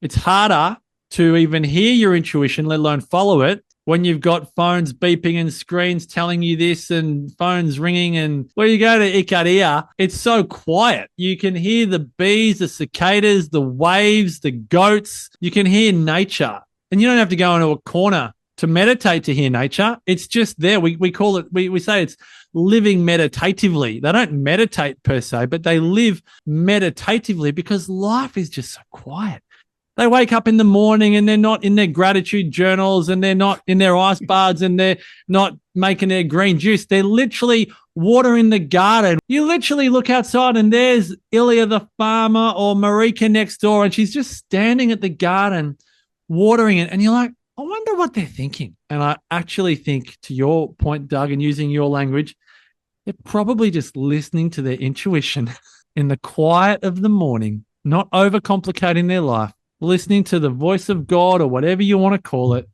It's harder to even hear your intuition, let alone follow it, when you've got phones beeping and screens telling you this and phones ringing. And where you go to Ikaria, it's so quiet. You can hear the bees, the cicadas, the waves, the goats. You can hear nature. And you don't have to go into a corner to meditate to hear nature. It's just there. We call it, we say it's living meditatively. They don't meditate per se, but they live meditatively because life is just so quiet. They wake up in the morning and they're not in their gratitude journals and they're not in their ice baths and they're not making their green juice. They're literally watering the garden. You literally look outside and there's Ilya the farmer or Marika next door, and she's just standing at the garden watering it. And you're like, I wonder what they're thinking. And I actually think, to your point, Doug, and using your language, they're probably just listening to their intuition in the quiet of the morning, not overcomplicating their life, listening to the voice of God or whatever you want to call it.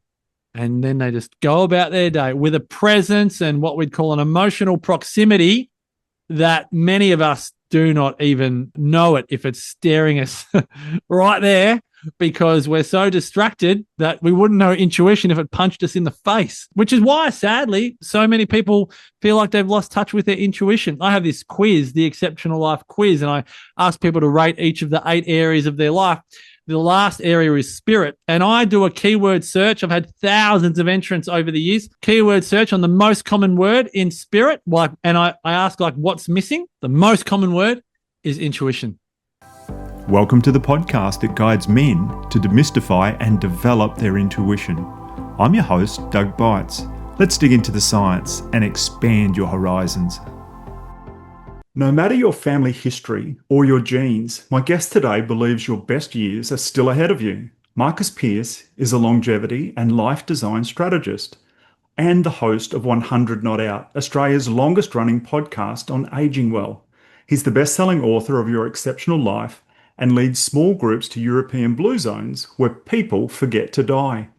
And then they just go about their day with a presence and what we'd call an emotional proximity that many of us do not even know it if it's staring us right there, because we're so distracted that we wouldn't know intuition if it punched us in the face, which is why, sadly, so many people feel like they've lost touch with their intuition. I have this quiz, the Exceptional Life Quiz, and I ask people to rate each of the 8 areas of their life. The last area is spirit. And I do a keyword search. I've had thousands of entrants over the years. Keyword search on the most common word in spirit. And I ask, what's missing? The most common word is intuition. Welcome to the podcast that guides men to demystify and develop their intuition. I'm your host, Doug Bites. Let's dig into the science and expand your horizons. No matter your family history or your genes, my guest today believes your best years are still ahead of you. Marcus Pearce is a longevity and life design strategist and the host of 100 Not Out, Australia's longest running podcast on aging well. He's the best-selling author of Your Exceptional Life and leads small groups to European blue zones where people forget to die.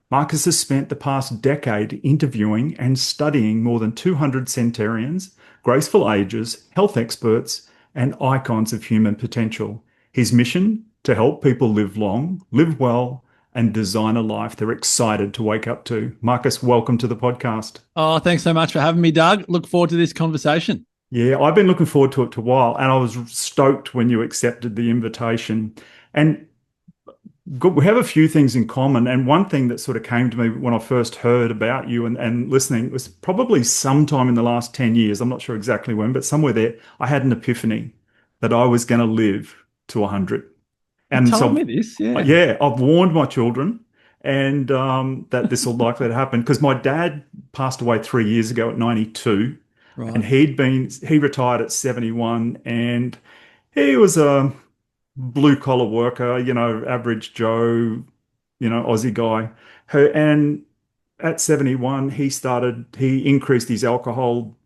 Marcus has spent the past decade interviewing and studying more than 200 centenarians, graceful ages, health experts, and icons of human potential. His mission? To help people live long, live well, and design a life they're excited to wake up to. Marcus, welcome to the podcast. Oh, thanks so much for having me, Doug. Look forward to this conversation. Yeah, I've been looking forward to it for a while, and I was stoked when you accepted the invitation. And we have a few things in common, and one thing that sort of came to me when I first heard about you and listening was probably sometime in the last 10 years. I'm not sure exactly when, but somewhere there, I had an epiphany that I was going to live to 100. And you told me this, yeah. Yeah, I've warned my children and that this will likely to happen, because my dad passed away 3 years ago at 92, right. And he retired at 71, and he was a blue collar worker, average Joe, Aussie guy. And at 71, he increased his alcohol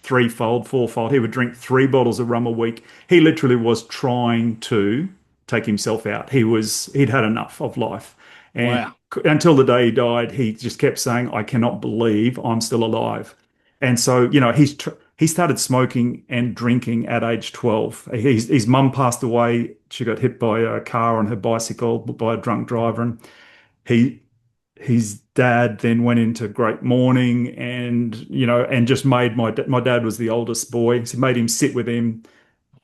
threefold, fourfold. He would drink 3 bottles of rum a week. He literally was trying to take himself out. He'd had enough of life. And wow. Until the day he died, he just kept saying, I cannot believe I'm still alive. And so, he started smoking and drinking at age 12. His mum passed away. She got hit by a car on her bicycle by a drunk driver. And his dad then went into great mourning and just made my dad was the oldest boy. So he made him sit with him,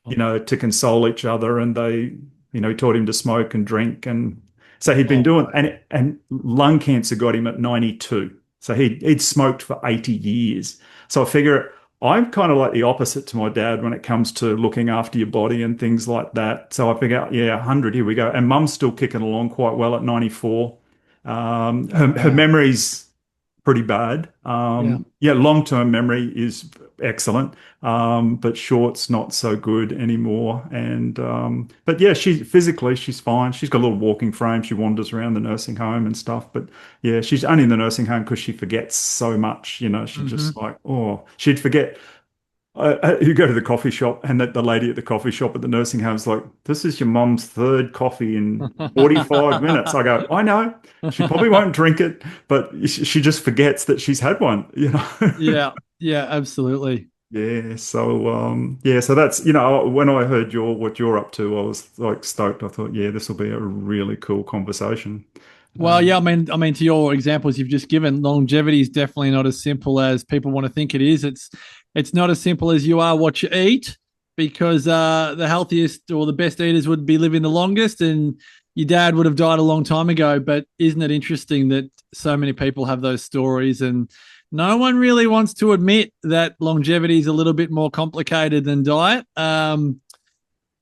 to console each other. And they, he taught him to smoke and drink. And so he'd been doing, and lung cancer got him at 92. So he'd smoked for 80 years. So I figure I'm kind of like the opposite to my dad when it comes to looking after your body and things like that. So I figure, 100, here we go. And mum's still kicking along quite well at 94. Her memory's pretty bad. Long-term memory is excellent, but short's not so good anymore. And but yeah, she's fine. She's got a little walking frame. She wanders around the nursing home and stuff. But yeah, she's only in the nursing home because she forgets so much. She just she'd forget. You go to the coffee shop, and the lady at the coffee shop at the nursing home is like, "This is your mum's 3rd coffee in 45 minutes." I go, "I know. She probably won't drink it, but she just forgets that she's had one." Yeah, absolutely. Yeah, so so that's when I heard what you're up to, I was like stoked. I thought, yeah, this will be a really cool conversation. Well, yeah, I mean, to your examples you've just given, longevity is definitely not as simple as people want to think it is. It's not as simple as you are what you eat, because the healthiest or the best eaters would be living the longest, and your dad would have died a long time ago. But isn't it interesting that so many people have those stories, and no one really wants to admit that longevity is a little bit more complicated than diet.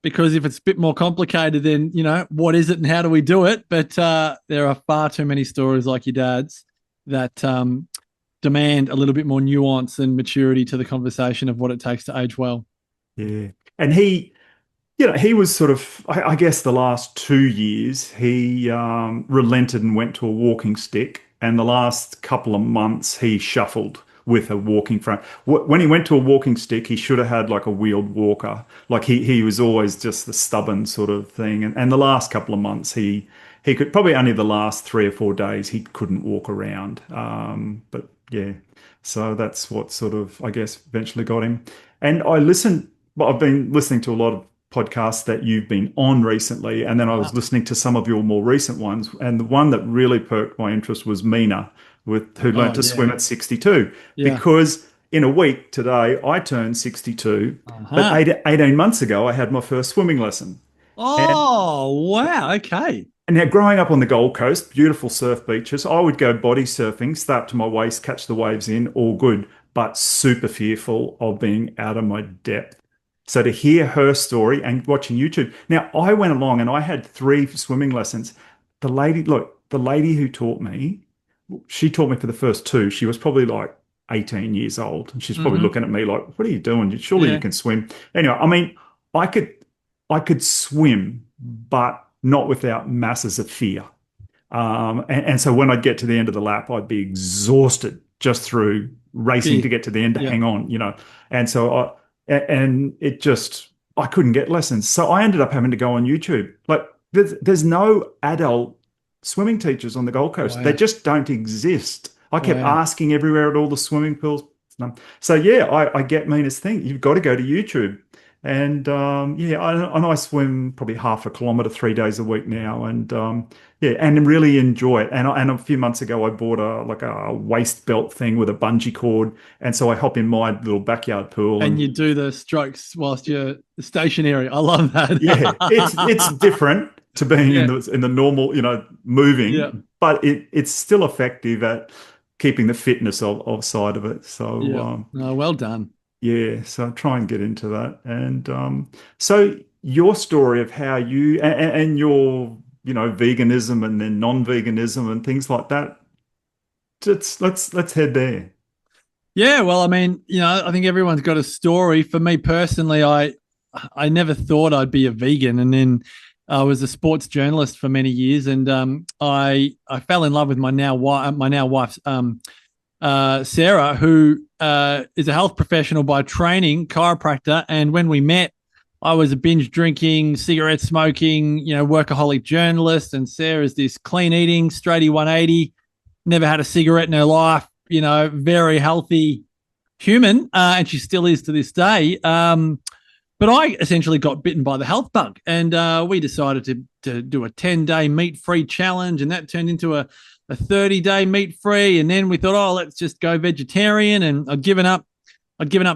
Because if it's a bit more complicated, then what is it and how do we do it? But there are far too many stories like your dad's that demand a little bit more nuance and maturity to the conversation of what it takes to age well. Yeah, and he was sort of, I guess, the last 2 years he relented and went to a walking stick, and the last couple of months he shuffled with a walking frame. When he went to a walking stick, he should have had like a wheeled walker. Like he was always just the stubborn sort of thing. And the last couple of months he could probably only the last 3 or 4 days he couldn't walk around. But yeah, so that's what sort of I guess eventually got him. And I've been listening to a lot of podcasts that you've been on recently, and then I was listening to some of your more recent ones, and the one that really perked my interest was Mina, who learned to swim at 62. Yeah. Because in a week today, I turned 62, but 18 months ago, I had my first swimming lesson. And, Oh, wow. Okay. and now, growing up on the Gold Coast, beautiful surf beaches, I would go body surfing, stay up to my waist, catch the waves in, all good, but super fearful of being out of my depth. So to hear her story and watching YouTube. Now, I went along and I had 3 swimming lessons. The lady who taught me, she taught me for the first 2. She was probably like 18 years old. And she's probably looking at me like, what are you doing? Surely you can swim. Anyway, I mean, I could swim, but not without masses of fear. And so when I'd get to the end of the lap, I'd be exhausted just through racing to get to the end to hang on. And so and it just, I couldn't get lessons. So I ended up having to go on YouTube. Like there's no adult swimming teachers on the Gold Coast. Wow. They just don't exist. I kept asking everywhere at all the swimming pools. So yeah, I get Mina's thing. You've got to go to YouTube. And I swim probably half a kilometer 3 days a week now, and and really enjoy it. And a few months ago, I bought a waist belt thing with a bungee cord, and so I hop in my little backyard pool. And you do the strokes whilst you're stationary. I love that. Yeah, it's different to being in the normal, moving, but it's still effective at keeping the fitness of side of it. So well done. Yeah, so try and get into that. And so your story of how you and your, veganism and then non-veganism and things like that. Let's head there. Yeah, well, I mean, I think everyone's got a story. For me personally, I never thought I'd be a vegan, and then I was a sports journalist for many years, and I fell in love with my now wife, Sarah, who is a health professional by training, chiropractor. And when we met, I was a binge drinking, cigarette smoking, workaholic journalist. And Sarah's this clean eating, straighty 180, never had a cigarette in her life, very healthy human. And she still is to this day. But I essentially got bitten by the health bug, and we decided to do a 10-day meat-free challenge, and that turned into a 30-day meat-free. And then we thought, let's just go vegetarian. And I'd given up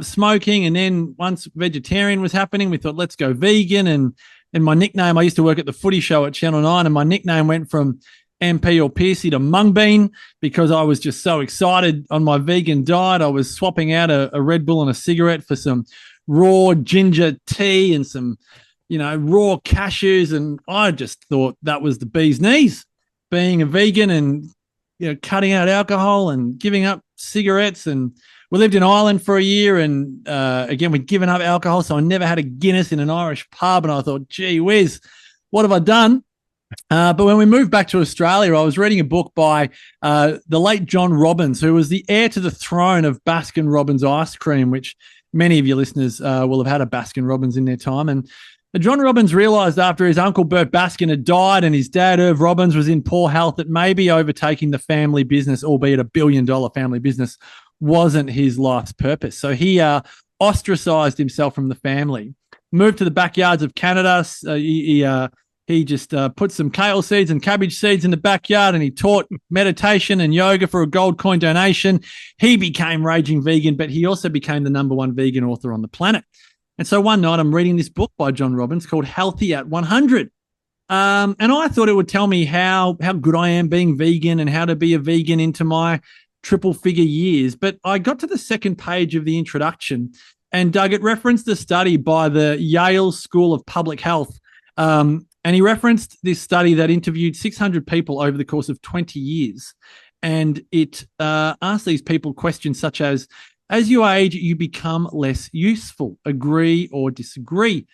smoking. And then once vegetarian was happening, we thought, let's go vegan. And my nickname, I used to work at the footy show at Channel 9, and my nickname went from MP or Pearcey to Mungbean, because I was just so excited on my vegan diet. I was swapping out a Red Bull and a cigarette for some raw ginger tea and some, raw cashews. And I just thought that was the bee's knees, being a vegan and, cutting out alcohol and giving up cigarettes. And we lived in Ireland for a year, and again, we'd given up alcohol, so I never had a Guinness in an Irish pub. And I thought, gee whiz, what have I done? But when we moved back to Australia, I was reading a book by the late John Robbins, who was the heir to the throne of Baskin Robbins ice cream, which many of your listeners will have had a Baskin Robbins in their time. And John Robbins realised after his uncle Bert Baskin had died and his dad Irv Robbins was in poor health that maybe overtaking the family business, albeit $1 billion family business, wasn't his life's purpose. So he ostracized himself from the family, moved to the backyards of Canada. He just put some kale seeds and cabbage seeds in the backyard, and he taught meditation and yoga for a gold coin donation. He became raging vegan, but he also became the #1 vegan author on the planet. And so one night I'm reading this book by John Robbins called Healthy at 100. And I thought it would tell me how good I am being vegan and how to be a vegan into my triple figure years. But I got to the second page of the introduction, and Doug, it referenced a study by the Yale School of Public Health. And he referenced this study that interviewed 600 people over the course of 20 years. And it asked these people questions such as you age, you become less useful. Agree or disagree?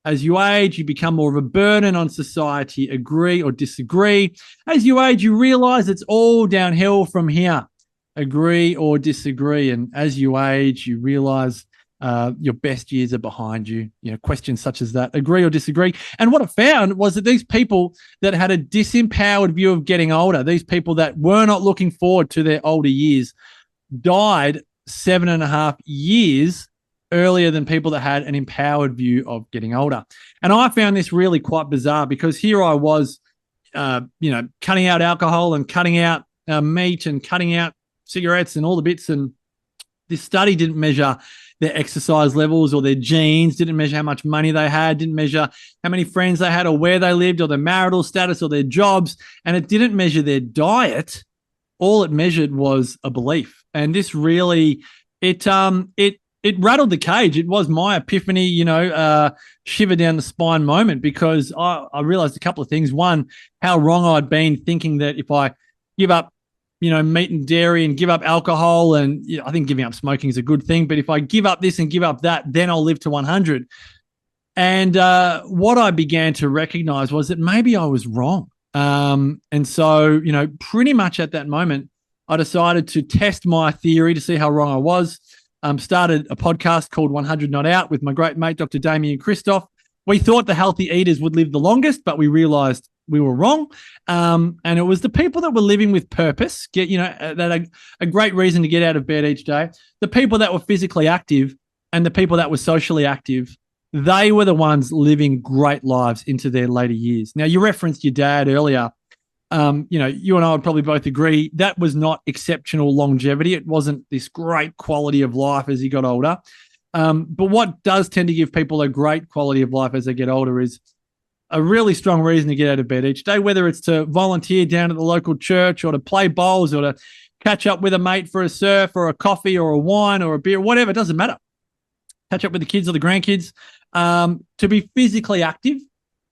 As you age, you become more of a burden on society. Agree or disagree? As you age, you realize it's all downhill from here. Agree or disagree? And as you age, you realize your best years are behind you. Questions such as that. Agree or disagree? And what I found was that these people that had a disempowered view of getting older, these people that were not looking forward to their older years, died 7.5 years earlier than people that had an empowered view of getting older. And I found this really quite bizarre, because here I was, cutting out alcohol and cutting out meat and cutting out cigarettes and all the bits. And this study didn't measure their exercise levels or their genes, didn't measure how much money they had, didn't measure how many friends they had or where they lived or their marital status or their jobs. And it didn't measure their diet. All it measured was a belief. And this really, it rattled the cage. It was my epiphany, shiver down the spine moment, because I realized a couple of things. One, how wrong I'd been thinking that if I give up, meat and dairy and give up alcohol, and I think giving up smoking is a good thing, but if I give up this and give up that, then I'll live to 100. And what I began to recognize was that maybe I was wrong. And so, pretty much at that moment, I decided to test my theory to see how wrong I was. Started a podcast called 100 Not Out with my great mate, Dr. Damien Christoph. We thought the healthy eaters would live the longest, but we realized we were wrong. And it was the people that were living with purpose, that a great reason to get out of bed each day. The people that were physically active and the people that were socially active, they were the ones living great lives into their later years. Now, you referenced your dad earlier. You and I would probably both agree that was not exceptional longevity. It wasn't this great quality of life as he got older. But what does tend to give people a great quality of life as they get older is a really strong reason to get out of bed each day, whether it's to volunteer down at the local church or to play bowls or to catch up with a mate for a surf or a coffee or a wine or a beer, whatever, it doesn't matter. Catch up with the kids or the grandkids, to be physically active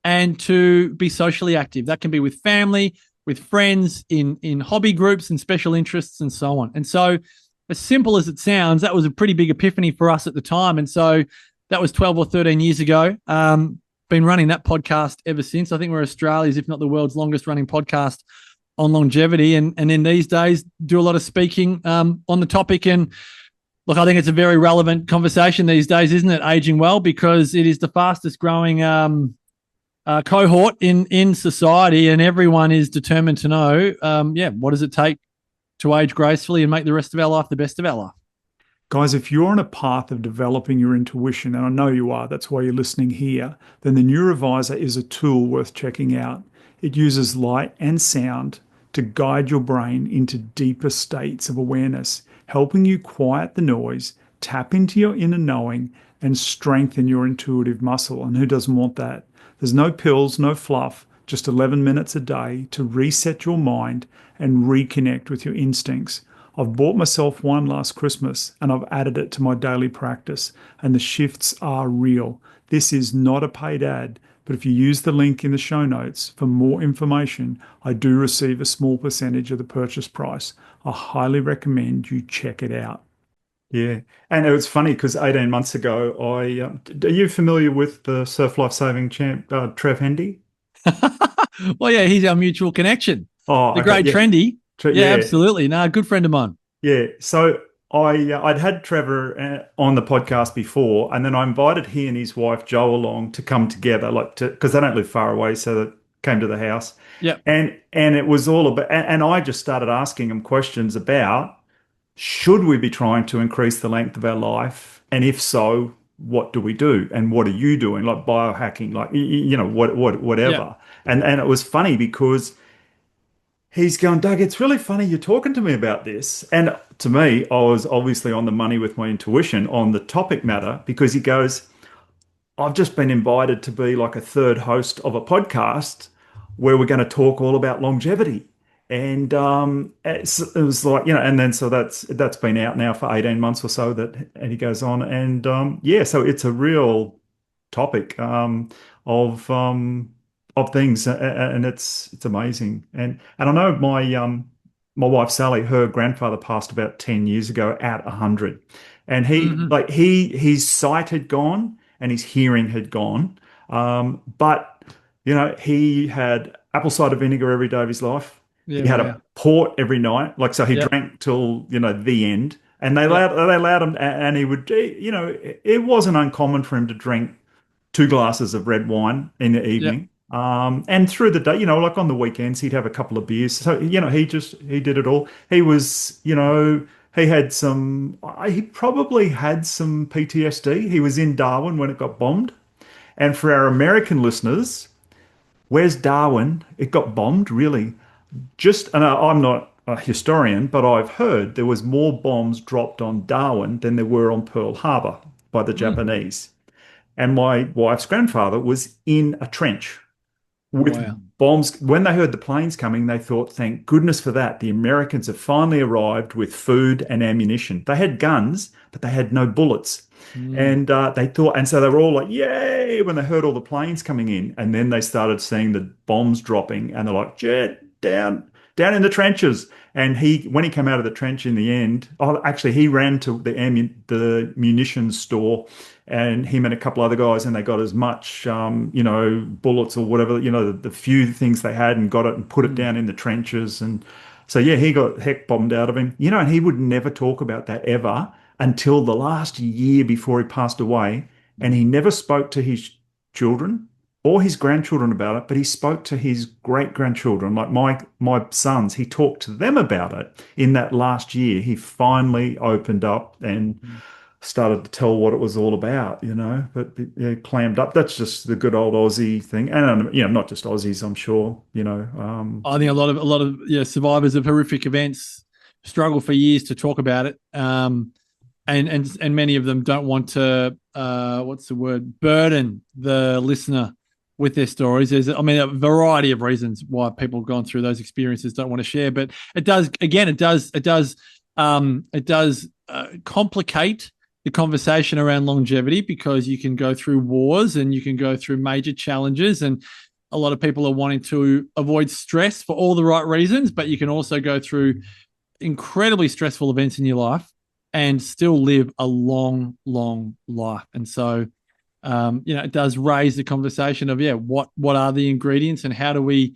and to be socially active. That can be with family, with friends, in hobby groups and special interests and so on. And so, as simple as it sounds, that was a pretty big epiphany for us at the time. And so that was 12 or 13 years ago. Been running that podcast ever since. I think we're Australia's, if not the world's longest running podcast on longevity. And in these days, do a lot of speaking on the topic. And look, I think it's a very relevant conversation these days, isn't it? Aging well, because it is the fastest growing cohort in society, and everyone is determined to know, what does it take to age gracefully and make the rest of our life the best of our life? Guys, if you're on a path of developing your intuition, and I know you are, that's why you're listening here, then the Neurovisor is a tool worth checking out. It uses light and sound to guide your brain into deeper states of awareness, helping you quiet the noise, tap into your inner knowing, and strengthen your intuitive muscle. And who doesn't want that? There's no pills, no fluff, just 11 minutes a day to reset your mind and reconnect with your instincts. I've bought myself one last Christmas and I've added it to my daily practice, and the shifts are real. This is not a paid ad, but if you use the link in the show notes for more information, I do receive a small percentage of the purchase price. I highly recommend you check it out. Yeah. And it was funny because 18 months ago, are you familiar with the surf lifesaving champ, Trev Hendy? Well, yeah, he's our mutual connection. Oh, the great Trendy. Yeah, absolutely. No, good friend of mine. Yeah. So I'd had Trevor on the podcast before, and then I invited he and his wife Jo along to come together, because they don't live far away, so they came to the house. Yeah. And it was all about, and I just started asking him questions about should we be trying to increase the length of our life? And if so, what do we do? And what are you doing? Like biohacking, like Yeah. whatever. And it was funny because he's going, Doug, it's really funny you're talking to me about this. And to me, I was obviously on the money with my intuition on the topic matter because he goes, I've just been invited to be like a third host of a podcast where we're going to talk all about longevity. And it was like, and then so that's been out now for 18 months or so and he goes on. And yeah, so it's a real topic of things, and it's amazing. And I know my wife Sally, her grandfather passed about 10 years ago at 100, and Hmm. his sight had gone and his hearing had gone, but he had apple cider vinegar every day of his life. Yeah. He had a Wow. port every night, like so he Yep. drank till the end. And Yep. they allowed him, and he would, it wasn't uncommon for him to drink 2 glasses of red wine in the Yep. evening. And through the day, like on the weekends, he'd have a couple of beers. So, he did it all. He was, he had he probably had some PTSD. He was in Darwin when it got bombed. And for our American listeners, where's Darwin? It got bombed, really. And I'm not a historian, but I've heard there was more bombs dropped on Darwin than there were on Pearl Harbor by the Mm. Japanese. And my wife's grandfather was in a trench with Wow. bombs. When they heard the planes coming, they thought, thank goodness for that. The Americans have finally arrived with food and ammunition. They had guns, but they had no bullets. Mm. And they thought, and so they were all like, yay, when they heard all the planes coming in. And then they started seeing the bombs dropping, and they're like, jet down in the trenches. And when he came out of the trench in the end, oh, actually, he ran to the munitions store, and him and a couple other guys, and they got as much, bullets or whatever, the few things they had, and got it and put it Mm. down in the trenches. And so, yeah, he got heck bombed out of him, and he would never talk about that ever until the last year before he passed away. And he never spoke to his children or his grandchildren about it, but he spoke to his great grandchildren, like my sons. He talked to them about it in that last year. He finally opened up and Mm. started to tell what it was all about, but yeah, clammed up. That's just the good old Aussie thing. And, not just Aussies, I'm sure, I think a lot of survivors of horrific events struggle for years to talk about it. And many of them don't want to what's the word, burden the listener with their stories. There's, I mean, a variety of reasons why people have gone through those experiences don't want to share, but it does complicate the conversation around longevity, because you can go through wars and you can go through major challenges, and a lot of people are wanting to avoid stress for all the right reasons, but you can also go through incredibly stressful events in your life and still live a long, long life. And so, it does raise the conversation of, what are the ingredients, and how do we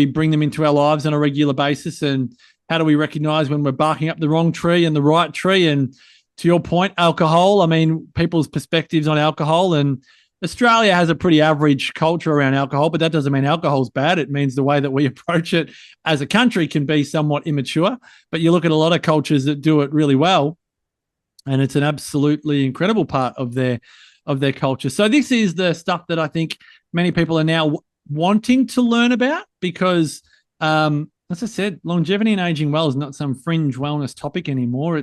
bring them into our lives on a regular basis, and how do we recognize when we're barking up the wrong tree and the right tree? And to your point, alcohol, I mean, people's perspectives on alcohol, and Australia has a pretty average culture around alcohol, but that doesn't mean alcohol's bad. It means the way that we approach it as a country can be somewhat immature. But you look at a lot of cultures that do it really well, and it's an absolutely incredible part of their culture. So this is the stuff that I think many people are now wanting to learn about, because, as I said, longevity and aging well is not some fringe wellness topic anymore.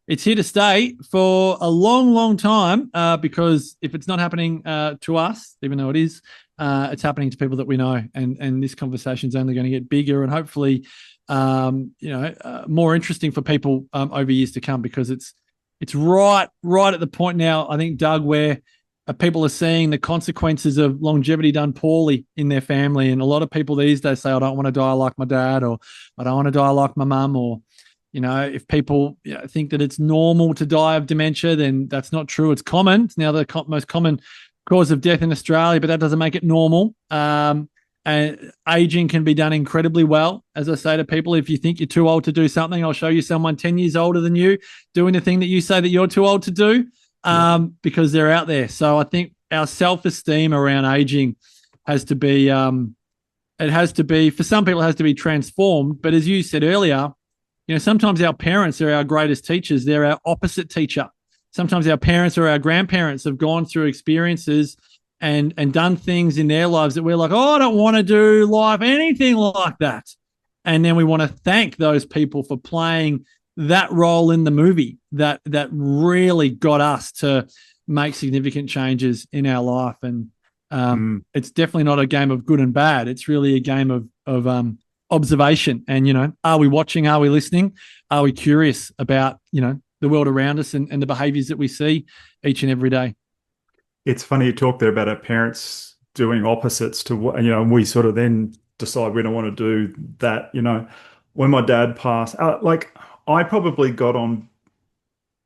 It's here to stay for a long, long time, because if it's not happening to us, even though it is, it's happening to people that we know. And this conversation is only going to get bigger and hopefully, more interesting for people over years to come, because it's right at the point now, I think, Doug, where people are seeing the consequences of longevity done poorly in their family. And a lot of people these days say, I don't want to die like my dad, or I don't want to die like my mum, or if people think that it's normal to die of dementia, then that's not true. It's common. It's now the most common cause of death in Australia, but that doesn't make it normal. And aging can be done incredibly well. As I say to people, if you think you're too old to do something, I'll show you someone 10 years older than you doing the thing that you say that you're too old to do, yeah, because they're out there. So I think our self-esteem around aging has to be, for some people, it has to be transformed. But as you said earlier, Sometimes our parents are our greatest teachers. They're our opposite teacher. Sometimes our parents or our grandparents have gone through experiences and done things in their lives that we're like, oh, I don't want to do life, anything like that. And then we want to thank those people for playing that role in the movie that really got us to make significant changes in our life. And it's definitely not a game of good and bad. It's really a game of observation. And, are we watching? Are we listening? Are we curious about, the world around us and the behaviors that we see each and every day? It's funny you talk there about our parents doing opposites to what, we sort of then decide we don't want to do that. When my dad passed, I probably got on,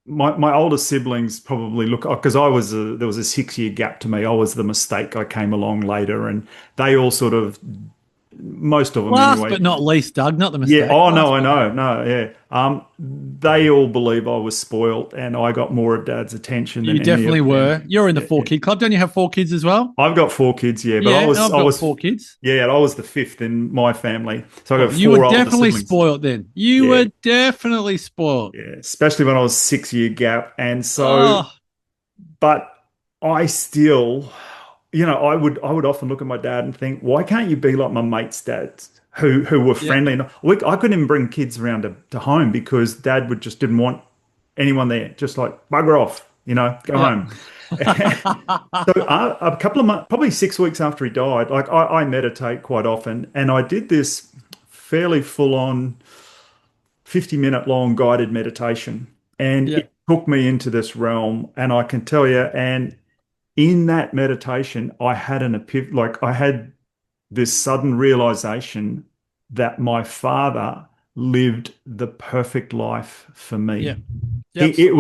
my older siblings probably because there was a 6-year gap to me. I was the mistake. I came along later, and they all sort of, most of them Last anyway. but not least, Doug, not the mistake. Yeah. Oh, no, I know. No, yeah. They all believe I was spoiled and I got more of Dad's attention than You definitely were. You're in the 4-kid club. Don't you have 4 kids as well? I've got 4 kids, yeah. But Yeah, I was 4 kids. Yeah, I was the 5th in my family. So I got 4 You were older definitely siblings. spoiled then. You were definitely spoiled. Yeah, especially when I was 6-year gap. And so, but I still, I would often look at my dad and think, why can't you be like my mates' dads who were friendly? And I couldn't even bring kids around to home because Dad just didn't want anyone there. Just like, bugger off, go home. So a couple of months, probably 6 weeks after he died, like I meditate quite often, and I did this fairly full-on 50-minute long guided meditation, and it took me into this realm. And I can tell you, and in that meditation, I had I had this sudden realization that my father lived the perfect life for me. Yeah. It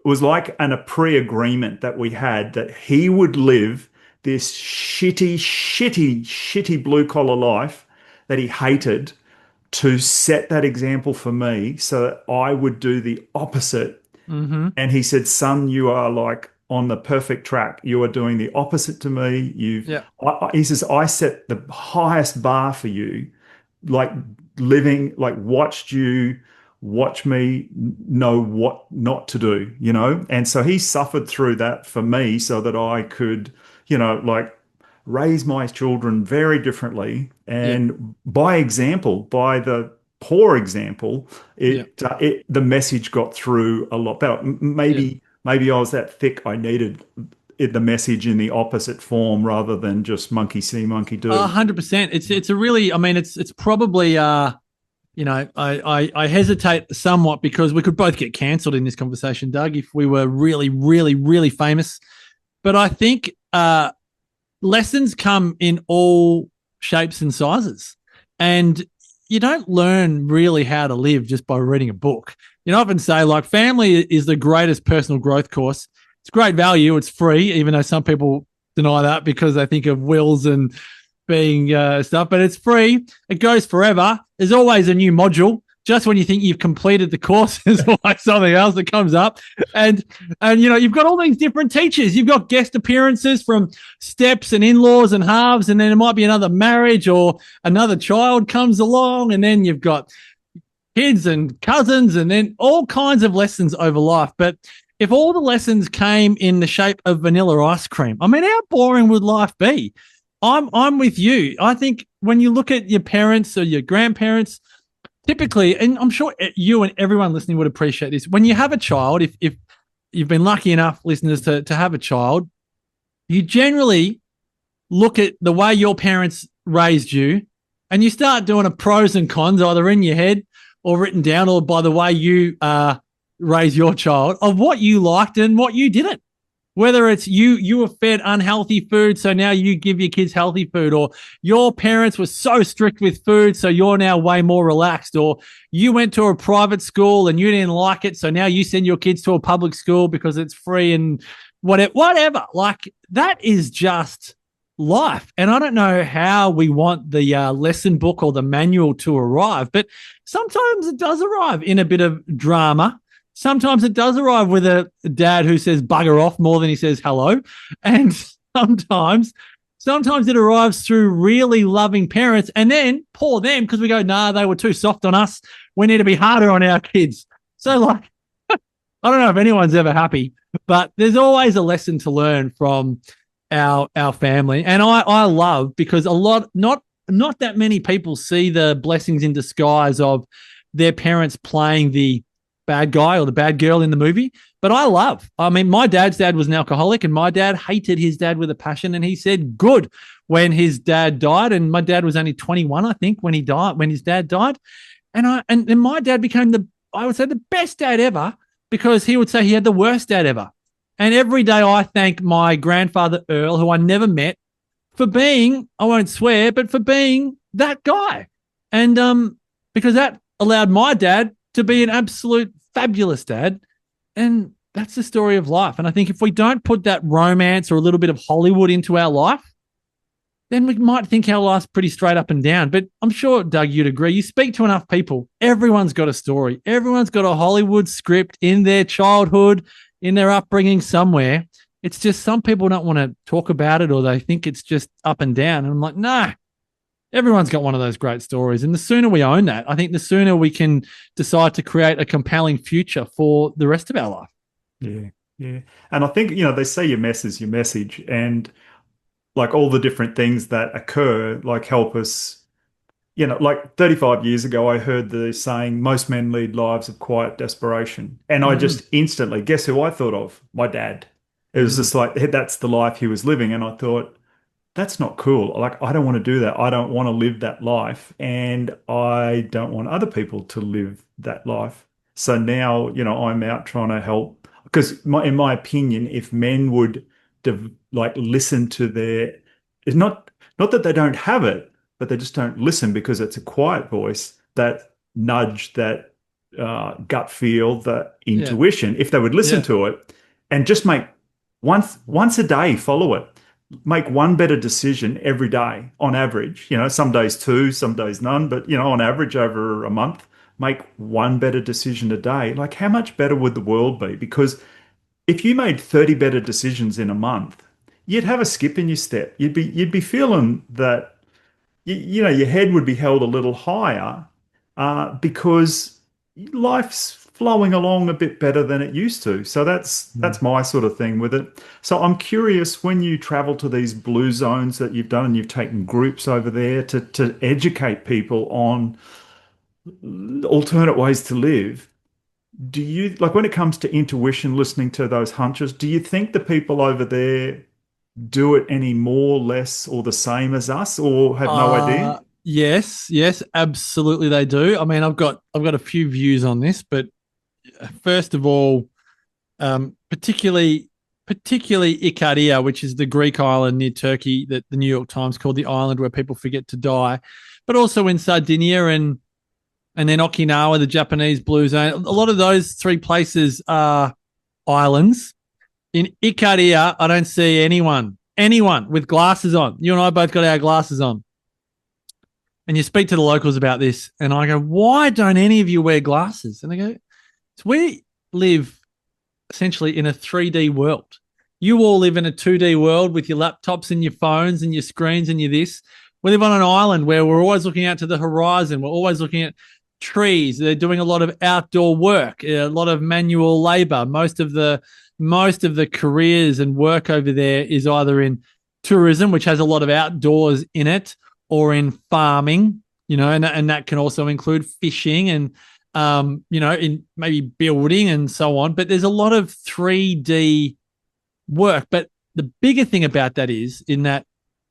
was like a pre-agreement that we had that he would live this shitty blue collar life that he hated to set that example for me so that I would do the opposite. Mm-hmm. And he said, son, you are like on the perfect track. You are doing the opposite to me. He says, I set the highest bar for you, like living, like watch me know what not to do, And so he suffered through that for me so that I could, like raise my children very differently. And by example, by the poor example, the message got through a lot better. Maybe I was that thick. I needed the message in the opposite form rather than just monkey see, monkey do. 100%. It's a really, it's probably, I hesitate somewhat because we could both get cancelled in this conversation, Doug, if we were really, really, really famous. But I think lessons come in all shapes and sizes. And you don't learn really how to live just by reading a book. I often say, like, family is the greatest personal growth course. It's great value. It's free, even though some people deny that because they think of wills and being stuff, but it's free. It goes forever. There's always a new module. Just when you think you've completed the course, there's always something else that comes up. And you've got all these different teachers. You've got guest appearances from steps and in-laws and halves, and then it might be another marriage or another child comes along, and then you've got kids and cousins, and then all kinds of lessons over life. But if all the lessons came in the shape of vanilla ice cream, how boring would life be? I'm with you. I think when you look at your parents or your grandparents, typically, and I'm sure you and everyone listening would appreciate this, when you have a child, if you've been lucky enough, listeners, to have a child, you generally look at the way your parents raised you and you start doing a pros and cons either in your head or written down or by the way you raise your child of what you liked and what you didn't. Whether it's you were fed unhealthy food, so now you give your kids healthy food, or your parents were so strict with food, so you're now way more relaxed, or you went to a private school and you didn't like it, so now you send your kids to a public school because it's free and whatever. Like, that is just life. And I don't know how we want the lesson book or the manual to arrive, but sometimes it does arrive in a bit of drama. Sometimes it does arrive with a dad who says bugger off more than he says hello. And sometimes Sometimes it arrives through really loving parents, and then poor them because we go, nah, they were too soft on us. We need to be harder on our kids. So, like, I don't know if anyone's ever happy, but there's always a lesson to learn from our family. And I love because not that many people see the blessings in disguise of their parents playing the bad guy or the bad girl in the movie. But I mean, my dad's dad was an alcoholic, and my dad hated his dad with a passion. And he said good when his dad died. And my dad was only 21, I think, when his dad died. And my dad became I would say, the best dad ever, because he would say he had the worst dad ever. And every day I thank my grandfather Earl, who I never met, for being, I won't swear, but for being that guy. And because that allowed my dad to be an absolute fabulous dad. And that's the story of life. And I think if we don't put that romance or a little bit of Hollywood into our life, then we might think our life's pretty straight up and down. But I'm sure, Doug, you'd agree. You speak to enough people, everyone's got a story. Everyone's got a Hollywood script in their childhood, in their upbringing somewhere. It's just some people don't want to talk about it, or they think it's just up and down. And I'm like, nah, everyone's got one of those great stories. And the sooner we own that, I think the sooner we can decide to create a compelling future for the rest of our life. Yeah, yeah. And I think, they say your mess is your message. And like all the different things that occur, like help us, like 35 years ago, I heard the saying, most men lead lives of quiet desperation. And I just instantly, guess who I thought of? My dad. It was just like, that's the life he was living. And I thought, that's not cool. Like, I don't want to do that. I don't want to live that life. And I don't want other people to live that life. So now, I'm out trying to help. Because in my opinion, if men would listen to it's not that they don't have it, but they just don't listen because it's a quiet voice, that nudge, that gut feel, that intuition. If they would listen to it and just make once a day, follow it, make one better decision every day on average, some days two, some days none, but on average over a month, make one better decision a day. Like, how much better would the world be? Because if you made 30 better decisions in a month, you'd have a skip in your step. You'd be feeling that your head would be held a little higher because life's flowing along a bit better than it used to. So that's my sort of thing with it. So I'm curious, when you travel to these blue zones that you've done and you've taken groups over there to educate people on alternate ways to live, do you, like, when it comes to intuition, listening to those hunches, do you think the people over there do it any more, less, or the same as us, or have no idea? Yes, absolutely they do. I mean, I've got a few views on this, but first of all, particularly Ikaria, which is the Greek island near Turkey that the New York Times called the island where people forget to die, but also in Sardinia and then Okinawa, the Japanese blue zone. A lot of those three places are islands. In Ikaria, I don't see anyone with glasses on. You and I both got our glasses on. And you speak to the locals about this, and I go, why don't any of you wear glasses? And they go, so we live essentially in a 3D world. You all live in a 2D world with your laptops and your phones and your screens and your this. We live on an island where we're always looking out to the horizon. We're always looking at trees. They're doing a lot of outdoor work, a lot of manual labor. Most of the careers and work over there is either in tourism, which has a lot of outdoors in it, or in farming, and that can also include fishing and, in maybe building and so on. But there's a lot of 3D work. But the bigger thing about that is in that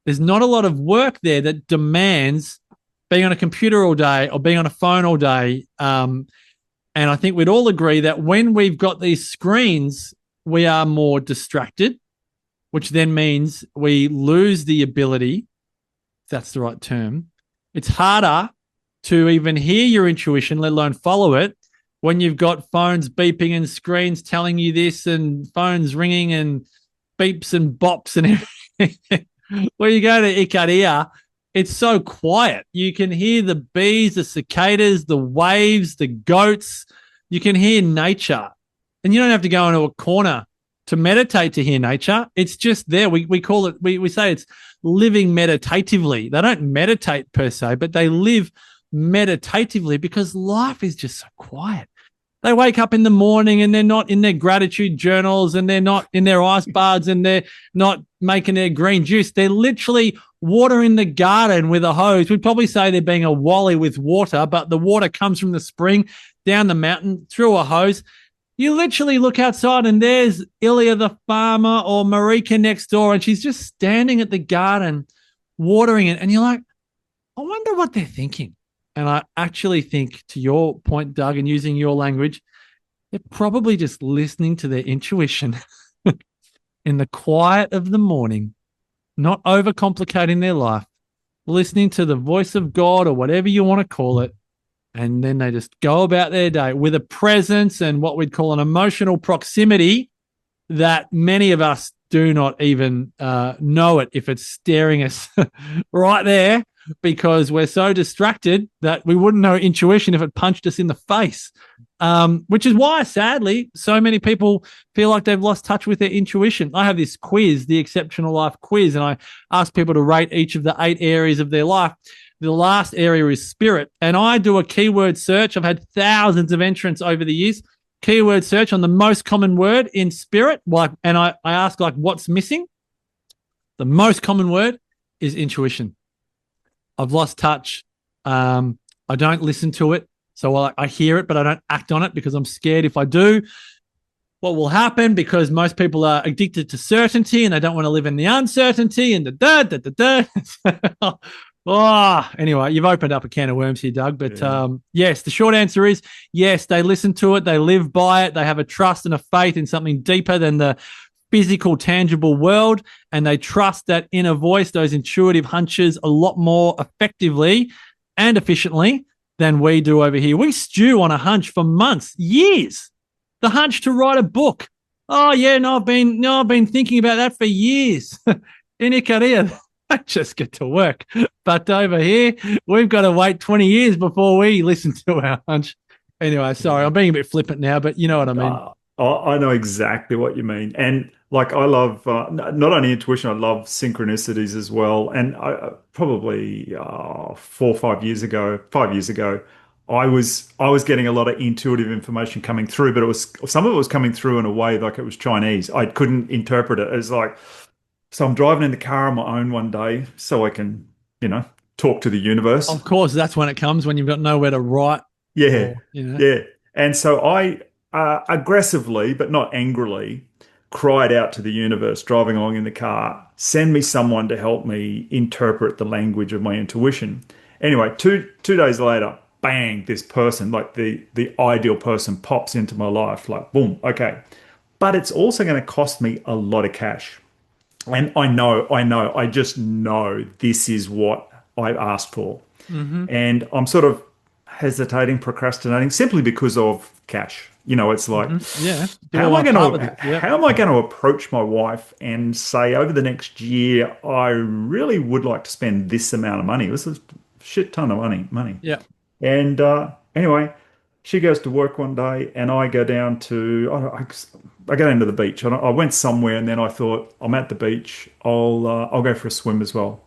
there's not a lot of work there that demands being on a computer all day or being on a phone all day. And I think we'd all agree that when we've got these screens, we are more distracted, which then means we lose the ability, if that's the right term. It's harder to even hear your intuition, let alone follow it, when you've got phones beeping and screens telling you this and phones ringing and beeps and bops and everything. Where you go to Ikaria, it's so quiet. You can hear the bees, the cicadas, the waves, the goats. You can hear nature. And you don't have to go into a corner to meditate to hear nature. It's just there. We call it, we say it's living meditatively. They don't meditate per se, but they live meditatively because life is just so quiet. They wake up in the morning and they're not in their gratitude journals and they're not in their ice baths and they're not making their green juice. They're literally watering the garden with a hose. We'd probably say they're being a wally with water, but the water comes from the spring down the mountain through a hose. You literally look outside and there's Ilya the farmer or Marika next door, and she's just standing at the garden watering it. And you're like, I wonder what they're thinking. And I actually think, to your point, Doug, and using your language, they're probably just listening to their intuition in the quiet of the morning, not overcomplicating their life, listening to the voice of God or whatever you want to call it. And then they just go about their day with a presence and what we'd call an emotional proximity that many of us do not even know it if it's staring us right there, because we're so distracted that we wouldn't know intuition if it punched us in the face, which is why, sadly, so many people feel like they've lost touch with their intuition. I have this quiz, the Exceptional Life Quiz, and I ask people to rate each of the 8 areas of their life. The last area is spirit, and I do a keyword search. I've had thousands of entrants over the years. Keyword search on the most common word in spirit, and I ask, what's missing? The most common word is intuition. I've lost touch. I don't listen to it. So I hear it, but I don't act on it because I'm scared if I do, what will happen, because most people are addicted to certainty and they don't want to live in the uncertainty and anyway, you've opened up a can of worms here, Doug. But yes, the short answer is yes, they listen to it. They live by it. They have a trust and a faith in something deeper than the physical, tangible world, and they trust that inner voice, those intuitive hunches, a lot more effectively and efficiently than we do over here. We stew on a hunch for months, years. The hunch to write a book. Oh yeah, I've been thinking about that for years. In Ikaria, they just get to work. But over here, we've got to wait 20 years before we listen to our hunch. Anyway, sorry, I'm being a bit flippant now, but you know what I mean. I know exactly what you mean. And I love not only intuition, I love synchronicities as well. And probably 5 years ago, I was getting a lot of intuitive information coming through, but some of it was coming through in a way like it was Chinese. I couldn't interpret it. It was like, so I'm driving in the car on my own one day so I can, talk to the universe. Of course, that's when it comes, when you've got nowhere to write. Yeah, yeah. And so I aggressively, but not angrily, cried out to the universe driving along in the car, send me someone to help me interpret the language of my intuition. Anyway, two days later, bang, this person, like the ideal person, pops into my life, like boom, okay. But it's also going to cost me a lot of cash. And I just know this is what I asked for. Mm-hmm. And I'm sort of hesitating, procrastinating simply because of cash. It's like, how am I going to approach my wife and say, over the next year, I really would like to spend this amount of money. This is a shit ton of money. Yeah. And anyway, she goes to work one day and I go down to, I go down to the beach. I went somewhere and then I thought, I'm at the beach. I'll go for a swim as well.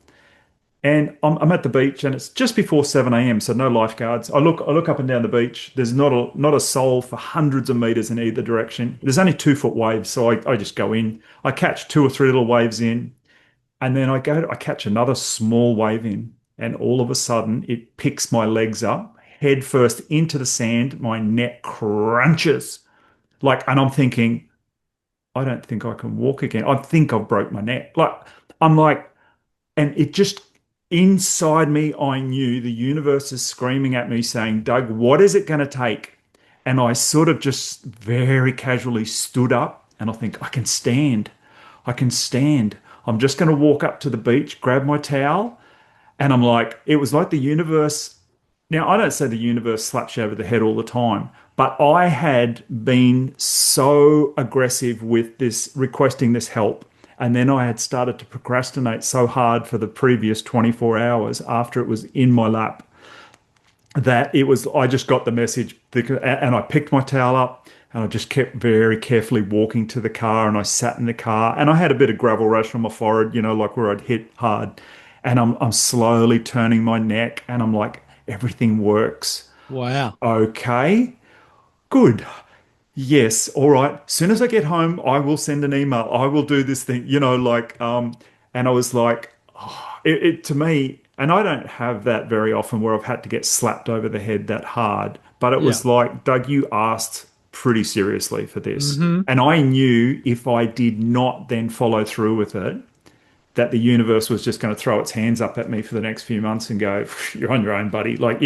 And I'm at the beach and it's just before 7 a.m. So no lifeguards. I look up and down the beach. There's not a soul for hundreds of meters in either direction. There's only 2-foot waves. So I just go in. I catch 2 or 3 little waves in. And then I catch another small wave in. And all of a sudden it picks my legs up, head first into the sand. My neck crunches. And I'm thinking, I don't think I can walk again. I think I've broke my neck. And it just, inside me, I knew the universe is screaming at me saying, Doug, what is it going to take? And I sort of just very casually stood up and I think, I can stand. I'm just going to walk up to the beach, grab my towel. And I'm like, it was like the universe. Now, I don't say the universe slaps you over the head all the time, but I had been so aggressive with this, requesting this help. And then I had started to procrastinate so hard for the previous 24 hours after it was in my lap that I just got the message and I picked my towel up And I just kept very carefully walking to the car, and I sat in the car, and I had a bit of gravel rash on my forehead, like where I'd hit hard. And I'm slowly turning my neck, and I'm like, everything works. Wow. Okay, good. Yes, all right. As soon as I get home, I will send an email. I will do this thing, and I was like, to me, and I don't have that very often where I've had to get slapped over the head that hard, but it Yeah. was like, Doug, you asked pretty seriously for this. Mm-hmm. And I knew if I did not then follow through with it, that the universe was just going to throw its hands up at me for the next few months and go, you're on your own, buddy. Like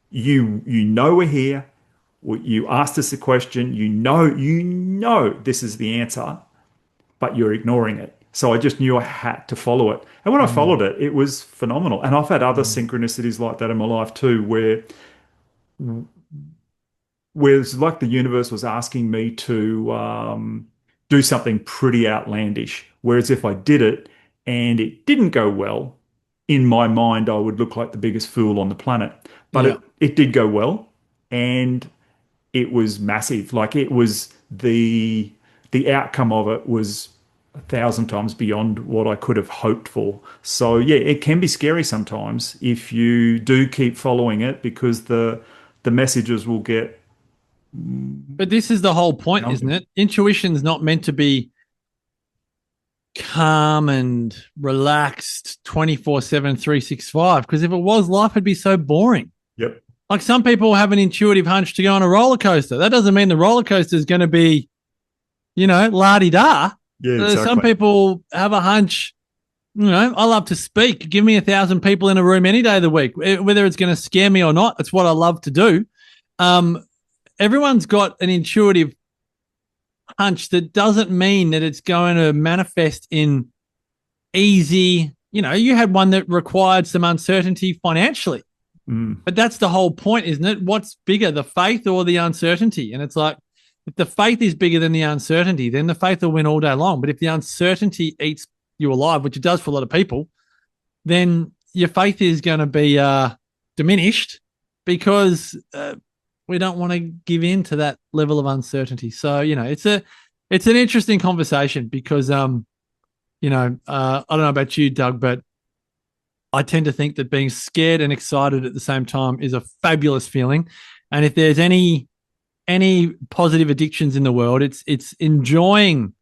you know we're here. You asked us a question. You know this is the answer, but you're ignoring it. So I just knew I had to follow it. And when I Mm. followed it, it was phenomenal. And I've had other Mm. synchronicities like that in my life too, where it's like the universe was asking me to do something pretty outlandish. Whereas if I did it and it didn't go well, in my mind, I would look like the biggest fool on the planet. But Yeah. it did go well, and it was massive. Like it was the outcome of it was 1,000 times beyond what I could have hoped for. So yeah, it can be scary sometimes if you do keep following it, because the messages will get But this is the whole point, isn't challenging. it? Intuition's not meant to be calm and relaxed 24/7, 365. Because if it was, life would be so boring. Yep. Like some people have an intuitive hunch to go on a roller coaster. That doesn't mean the roller coaster is going to be, la di da. Yeah, Some exactly. people have a hunch. I love to speak. Give me 1,000 people in a room any day of the week, whether it's going to scare me or not. It's what I love to do. Um, Everyone's got an intuitive hunch. That doesn't mean that it's going to manifest in easy. You had one that required some uncertainty financially, Mm, but that's the whole point, isn't it? What's bigger, the faith or the uncertainty? And it's like, if the faith is bigger than the uncertainty, then the faith will win all day long. But if the uncertainty eats you alive, which it does for a lot of people, then your faith is going to be diminished because we don't want to give in to that level of uncertainty. So it's an interesting conversation because I don't know about you, Doug, but I tend to think that being scared and excited at the same time is a fabulous feeling. And if there's any positive addictions in the world, it's enjoying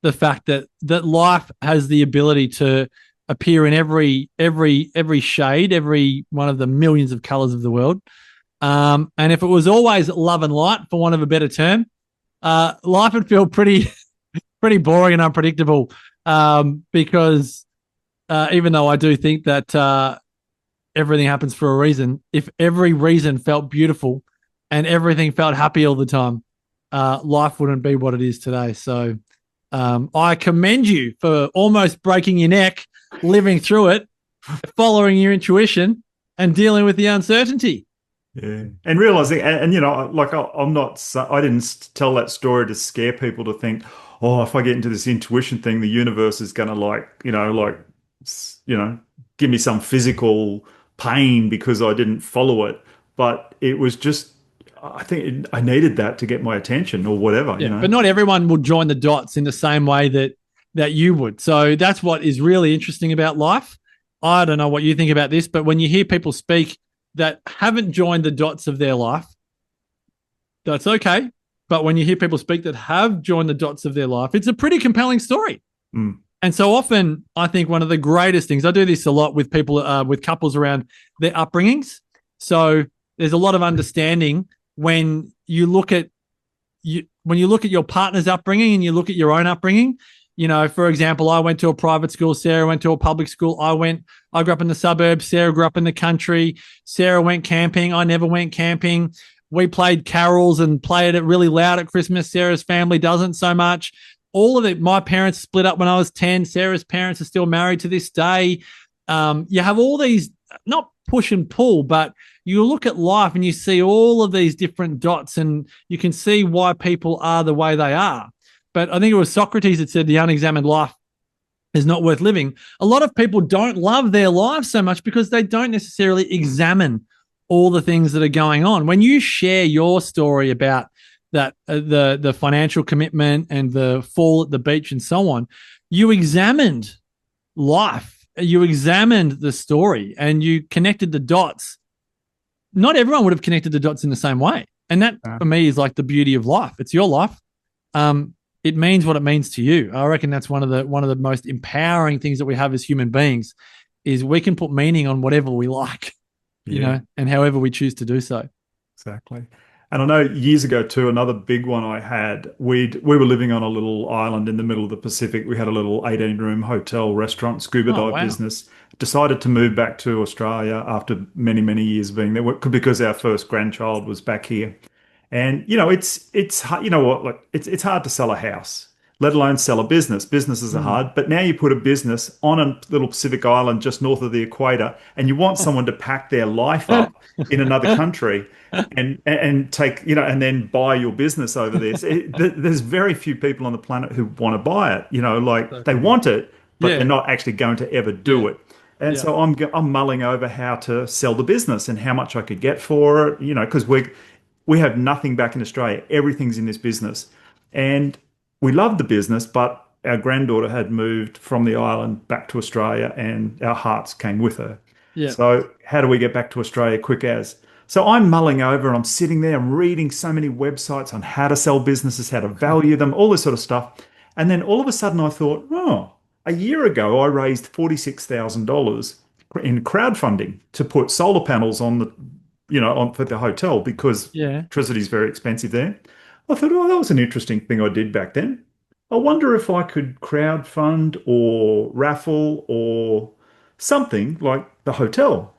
the fact that life has the ability to appear in every shade, every one of the millions of colors of the world. And if it was always love and light, for want of a better term, life would feel pretty pretty boring and unpredictable. Because even though I do think that everything happens for a reason, if every reason felt beautiful and everything felt happy all the time, life wouldn't be what it is today. So I commend you for almost breaking your neck, living through it, following your intuition, and dealing with the uncertainty. yeah. And realizing, like I'm not, I didn't tell that story to scare people to think, oh, if I get into this intuition thing, the universe is going to give me some physical pain because I didn't follow it. But it was just, I think I needed that to get my attention or whatever, Yeah, but not everyone will join the dots in the same way that you would. So that's what is really interesting about life. I don't know what you think about this, but when you hear people speak that haven't joined the dots of their life, that's okay. But when you hear people speak that have joined the dots of their life, it's a pretty compelling story. Mm, And so often, I think one of the greatest things, I do this a lot with people, with couples around their upbringings. So there's a lot of understanding when you look at your partner's upbringing and you look at your own upbringing. For example, I went to a private school. Sarah went to a public school. I grew up in the suburbs. Sarah grew up in the country. Sarah went camping. I never went camping. We played carols and played it really loud at Christmas. Sarah's family doesn't so much. All of it. My parents split up when I was 10. Sarah's parents are still married to this day. You have all these, not push and pull, but you look at life and you see all of these different dots and you can see why people are the way they are. But I think it was Socrates that said the unexamined life is not worth living. A lot of people don't love their lives so much because they don't necessarily examine all the things that are going on. When you share your story about that the financial commitment and the fall at the beach and so on, you examined life, you examined the story, and you connected the dots. Not everyone would have connected the dots in the same way, and that for me is like the beauty of life. It's your life. It means what it means to you. I reckon that's one of the most empowering things that we have as human beings, is we can put meaning on whatever we like, and however we choose to do so. Exactly. And I know years ago too, another big one I had, we were living on a little island in the middle of the Pacific. We had a little 18-room hotel, restaurant, scuba dive business. Decided to move back to Australia after many, many years being there because our first grandchild was back here. And it's hard, it's hard to sell a house, let alone sell a business. Businesses are hard, but now you put a business on a little Pacific island just north of the equator, and you want someone to pack their life up in another country and take, and then buy your business over there. There's very few people on the planet who want to buy it. They want it, but they're not actually going to ever do it. And so I'm mulling over how to sell the business and how much I could get for it, because we have nothing back in Australia. Everything's in this business. And we loved the business, but our granddaughter had moved from the island back to Australia, and our hearts came with her. Yeah. So how do we get back to Australia quick as? So I'm mulling over and I'm sitting there, I'm reading so many websites on how to sell businesses, how to value them, all this sort of stuff. And then all of a sudden I thought, a year ago I raised $46,000 in crowdfunding to put solar panels on for the hotel, because electricity is very expensive there. I thought, that was an interesting thing I did back then. I wonder if I could crowdfund or raffle or something like the hotel.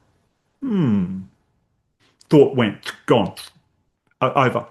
Thought gone, over.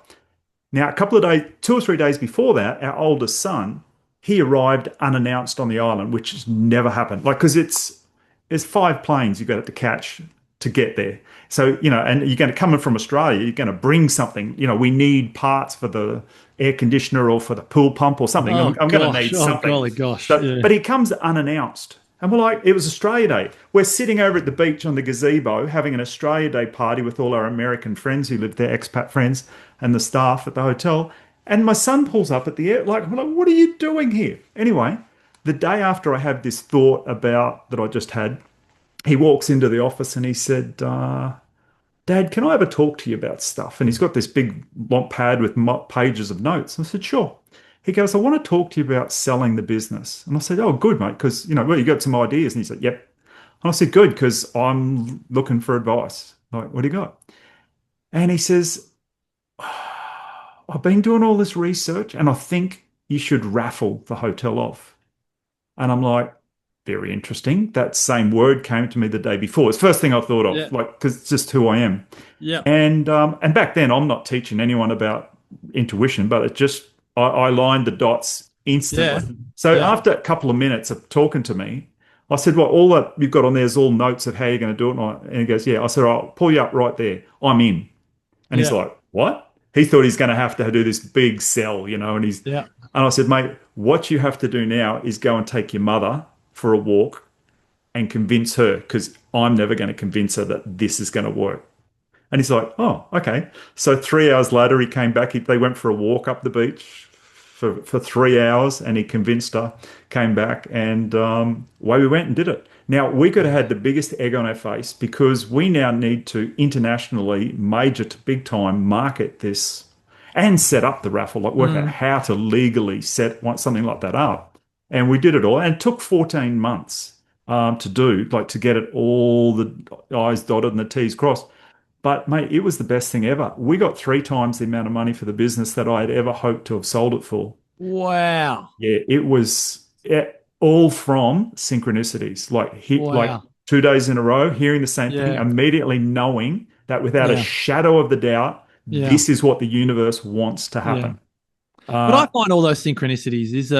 Now, a couple of days, 2 or 3 days before that, our oldest son, he arrived unannounced on the island, which has never happened. Because there's 5 planes you've got to catch to get there. So, and you're going to come in from Australia, you're going to bring something. We need parts for the air conditioner or for the pool pump or something. I'm going to need something. Golly gosh. But he comes unannounced. And we're like, it was Australia Day. We're sitting over at the beach on the gazebo having an Australia Day party with all our American friends who live there, expat friends, and the staff at the hotel. And my son pulls up at the air, we're like, what are you doing here? Anyway, the day after I had this thought that I just had, he walks into the office and he said, Dad, can I have a talk to you about stuff? And he's got this big long pad with pages of notes. I said, sure. He goes, I want to talk to you about selling the business. And I said, oh, good, mate, because, you got some ideas. And he said, yep. And I said, good, because I'm looking for advice. Like, what do you got? And he says, I've been doing all this research and I think you should raffle the hotel off. And I'm like, very interesting. That same word came to me the day before. It's the first thing I thought of, because it's just who I am. Yeah. And back then, I'm not teaching anyone about intuition, but it just, I lined the dots instantly. Yeah. So after a couple of minutes of talking to me, I said, well, all that you've got on there is all notes of how you're going to do it. And he goes, yeah. I said, I'll pull you up right there. I'm in. And he's like, what? He thought he's going to have to do this big sell, and he's, and I said, mate, what you have to do now is go and take your mother for a walk and convince her, because I'm never going to convince her that this is going to work. And he's like, oh, okay. So 3 hours later, he came back. They went for a walk up the beach for 3 hours, and he convinced her, came back, and away we went and did it. Now, we could have had the biggest egg on our face, because we now need to internationally, major to big time, market this and set up the raffle, work out how to legally set something like that up. And we did it all. And it took 14 months to do, to get it all the I's dotted and the T's crossed. But, mate, it was the best thing ever. We got 3 times the amount of money for the business that I had ever hoped to have sold it for. Wow. Yeah, it was all from synchronicities. Like 2 days in a row, hearing the same thing, immediately knowing that without a shadow of the doubt, this is what the universe wants to happen. But I find all those synchronicities is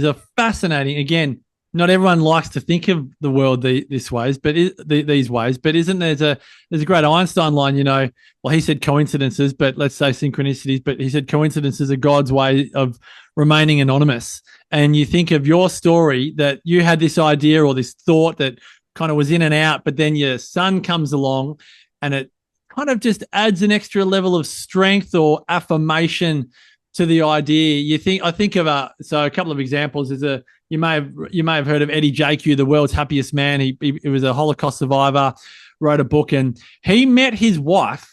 a fascinating. Again, not everyone likes to think of the world these ways, but isn't there's a great Einstein line? Well, he said coincidences, but let's say synchronicities. But he said coincidences are God's way of remaining anonymous. And you think of your story, that you had this idea or this thought that kind of was in and out, but then your son comes along, and it kind of just adds an extra level of strength or affirmation to the idea. I think of a couple of examples. You may have heard of Eddie JQ, the world's happiest man. He was a Holocaust survivor, wrote a book, and he met his wife.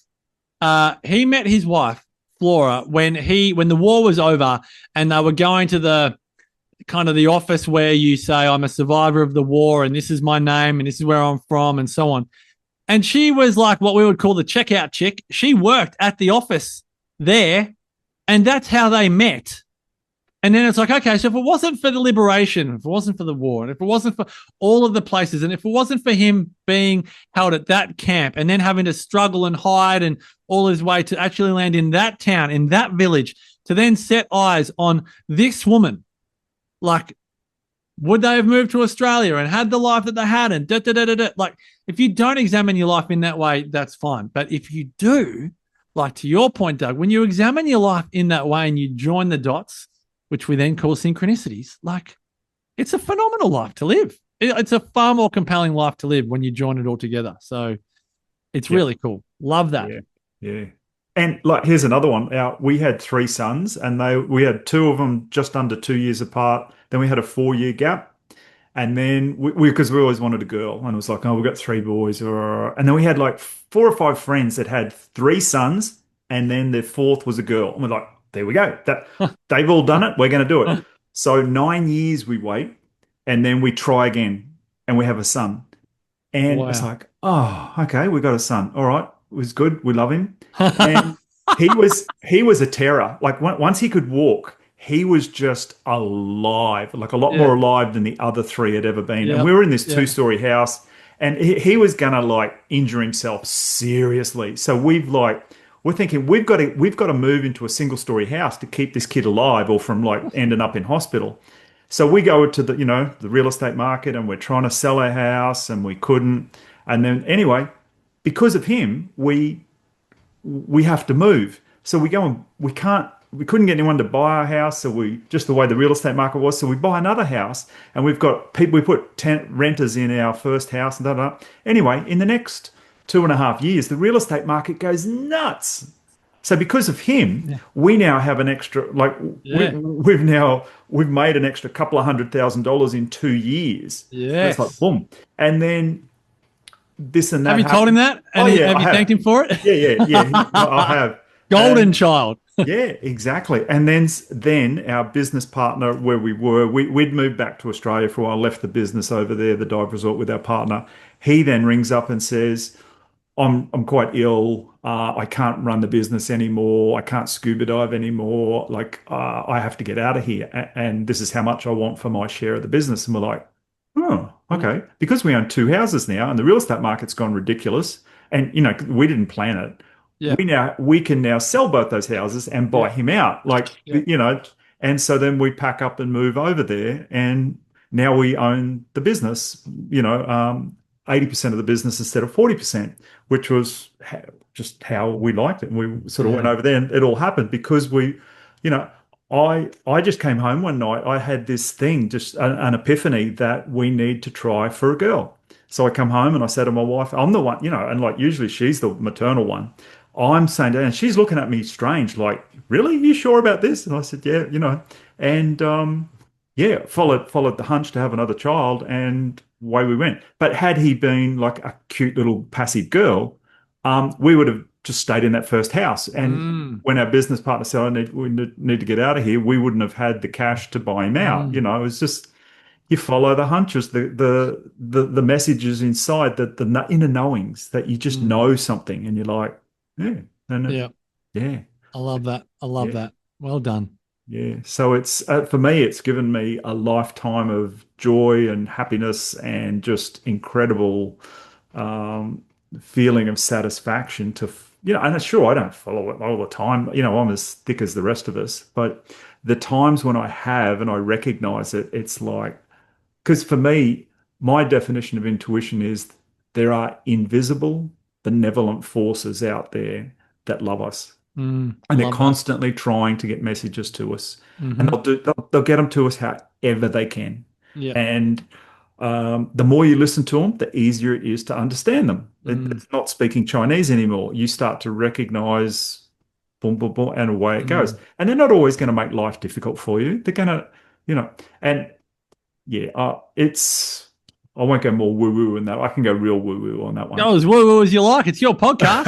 Flora when the war was over, and they were going to the kind of the office where you say, I'm a survivor of the war, and this is my name, and this is where I'm from, and so on. And she was like what we would call the checkout chick. She worked at the office there, and that's how they met. And then it's like, okay, so if it wasn't for the liberation, if it wasn't for the war, and if it wasn't for all of the places, and if it wasn't for him being held at that camp and then having to struggle and hide and all his way to actually land in that town, in that village, to then set eyes on this woman, like, would they have moved to Australia and had the life that they had? And like, if you don't examine your life in that way, that's fine. But if you do, like to your point, Doug, when you examine your life in that way and you join the dots, which we then call synchronicities, like, it's a phenomenal life to live. It's a far more compelling life to live when you join it all together. So it's really cool. Love that. Yeah. And like, here's another one. We had 3 sons, and we had 2 of them just under 2 years apart. Then we had a 4-year gap. And then because we always wanted a girl, and it was like, oh, we've got 3 boys. And then we had like 4 or 5 friends that had 3 sons, and then their 4th was a girl. And we're like, there we go. They've all done it. We're going to do it. So 9 years we wait, and then we try again, and we have a son. And it's like, oh, okay, we got a son. All right, it was good. We love him. And he was a terror. Like, once he could walk, he was just alive, like a lot more alive than the other 3 had ever been. And we were in this 2-story house, and he was going to like injure himself seriously. So we're thinking we've got to move into a single-story house to keep this kid alive, or from like ending up in hospital. So we go to the real estate market, and we're trying to sell our house, and we couldn't. And then anyway, because of him, we have to move. So we go, and we couldn't get anyone to buy our house. So just the way the real estate market was. So we buy another house, and we've got people, we put renters in our first house, and da. Anyway, in the next 2.5 years, the real estate market goes nuts. So because of him, we now have an extra, like, we've made an extra couple of $100,000 in 2 years. Yeah. It's like, boom. And then this and that. Have you told him that? And have you thanked him for it? Yeah. I have. Golden child. Yeah, exactly. And then our business partner, where we'd moved back to Australia for a while, left the business over there, the dive resort, with our partner. He then rings up and says, I'm quite ill. I can't run the business anymore. I can't scuba dive anymore. Like, I have to get out of here. And this is how much I want for my share of the business. And we're like, oh, okay. Because we own 2 houses now, and the real estate market's gone ridiculous. And, we didn't plan it. Yeah. We can now sell both those houses and buy him out. Like, and so then we pack up and move over there, and now we own the business, 80% of the business instead of 40%, which was just how we liked it. And we sort of went over there, and it all happened because I just came home one night. I had this thing, just an epiphany that we need to try for a girl. So I come home and I said to my wife, I'm the one, and like usually she's the maternal one. I'm saying that, and she's looking at me strange, like, really? You sure about this? And I said, yeah, and followed the hunch to have another child, and away we went. But had he been like a cute little passive girl, we would have just stayed in that first house. And when our business partner said, we need to get out of here, we wouldn't have had the cash to buy him out. It was just, you follow the hunches, the messages inside, the inner knowings that you just know something, and you're like, yeah. I love that. That. Well done. Yeah. So it's for me, it's given me a lifetime of joy and happiness, and just incredible feeling of satisfaction to, and sure, I don't follow it all the time. I'm as thick as the rest of us, but the times when I have and I recognize it, it's like, because for me, my definition of intuition is there are invisible, benevolent forces out there that love us. And they're constantly trying to get messages to us. And they'll get them to us however they can. Yeah. And the more you listen to them, the easier it is to understand them. It's not speaking Chinese anymore. You start to recognize boom, boom, boom, and away it goes. Mm. And they're not always going to make life difficult for you. They're going to, you know, and yeah, I won't go more woo woo in that. I can go real woo woo on that one. Go as woo woo as you like. It's your podcast.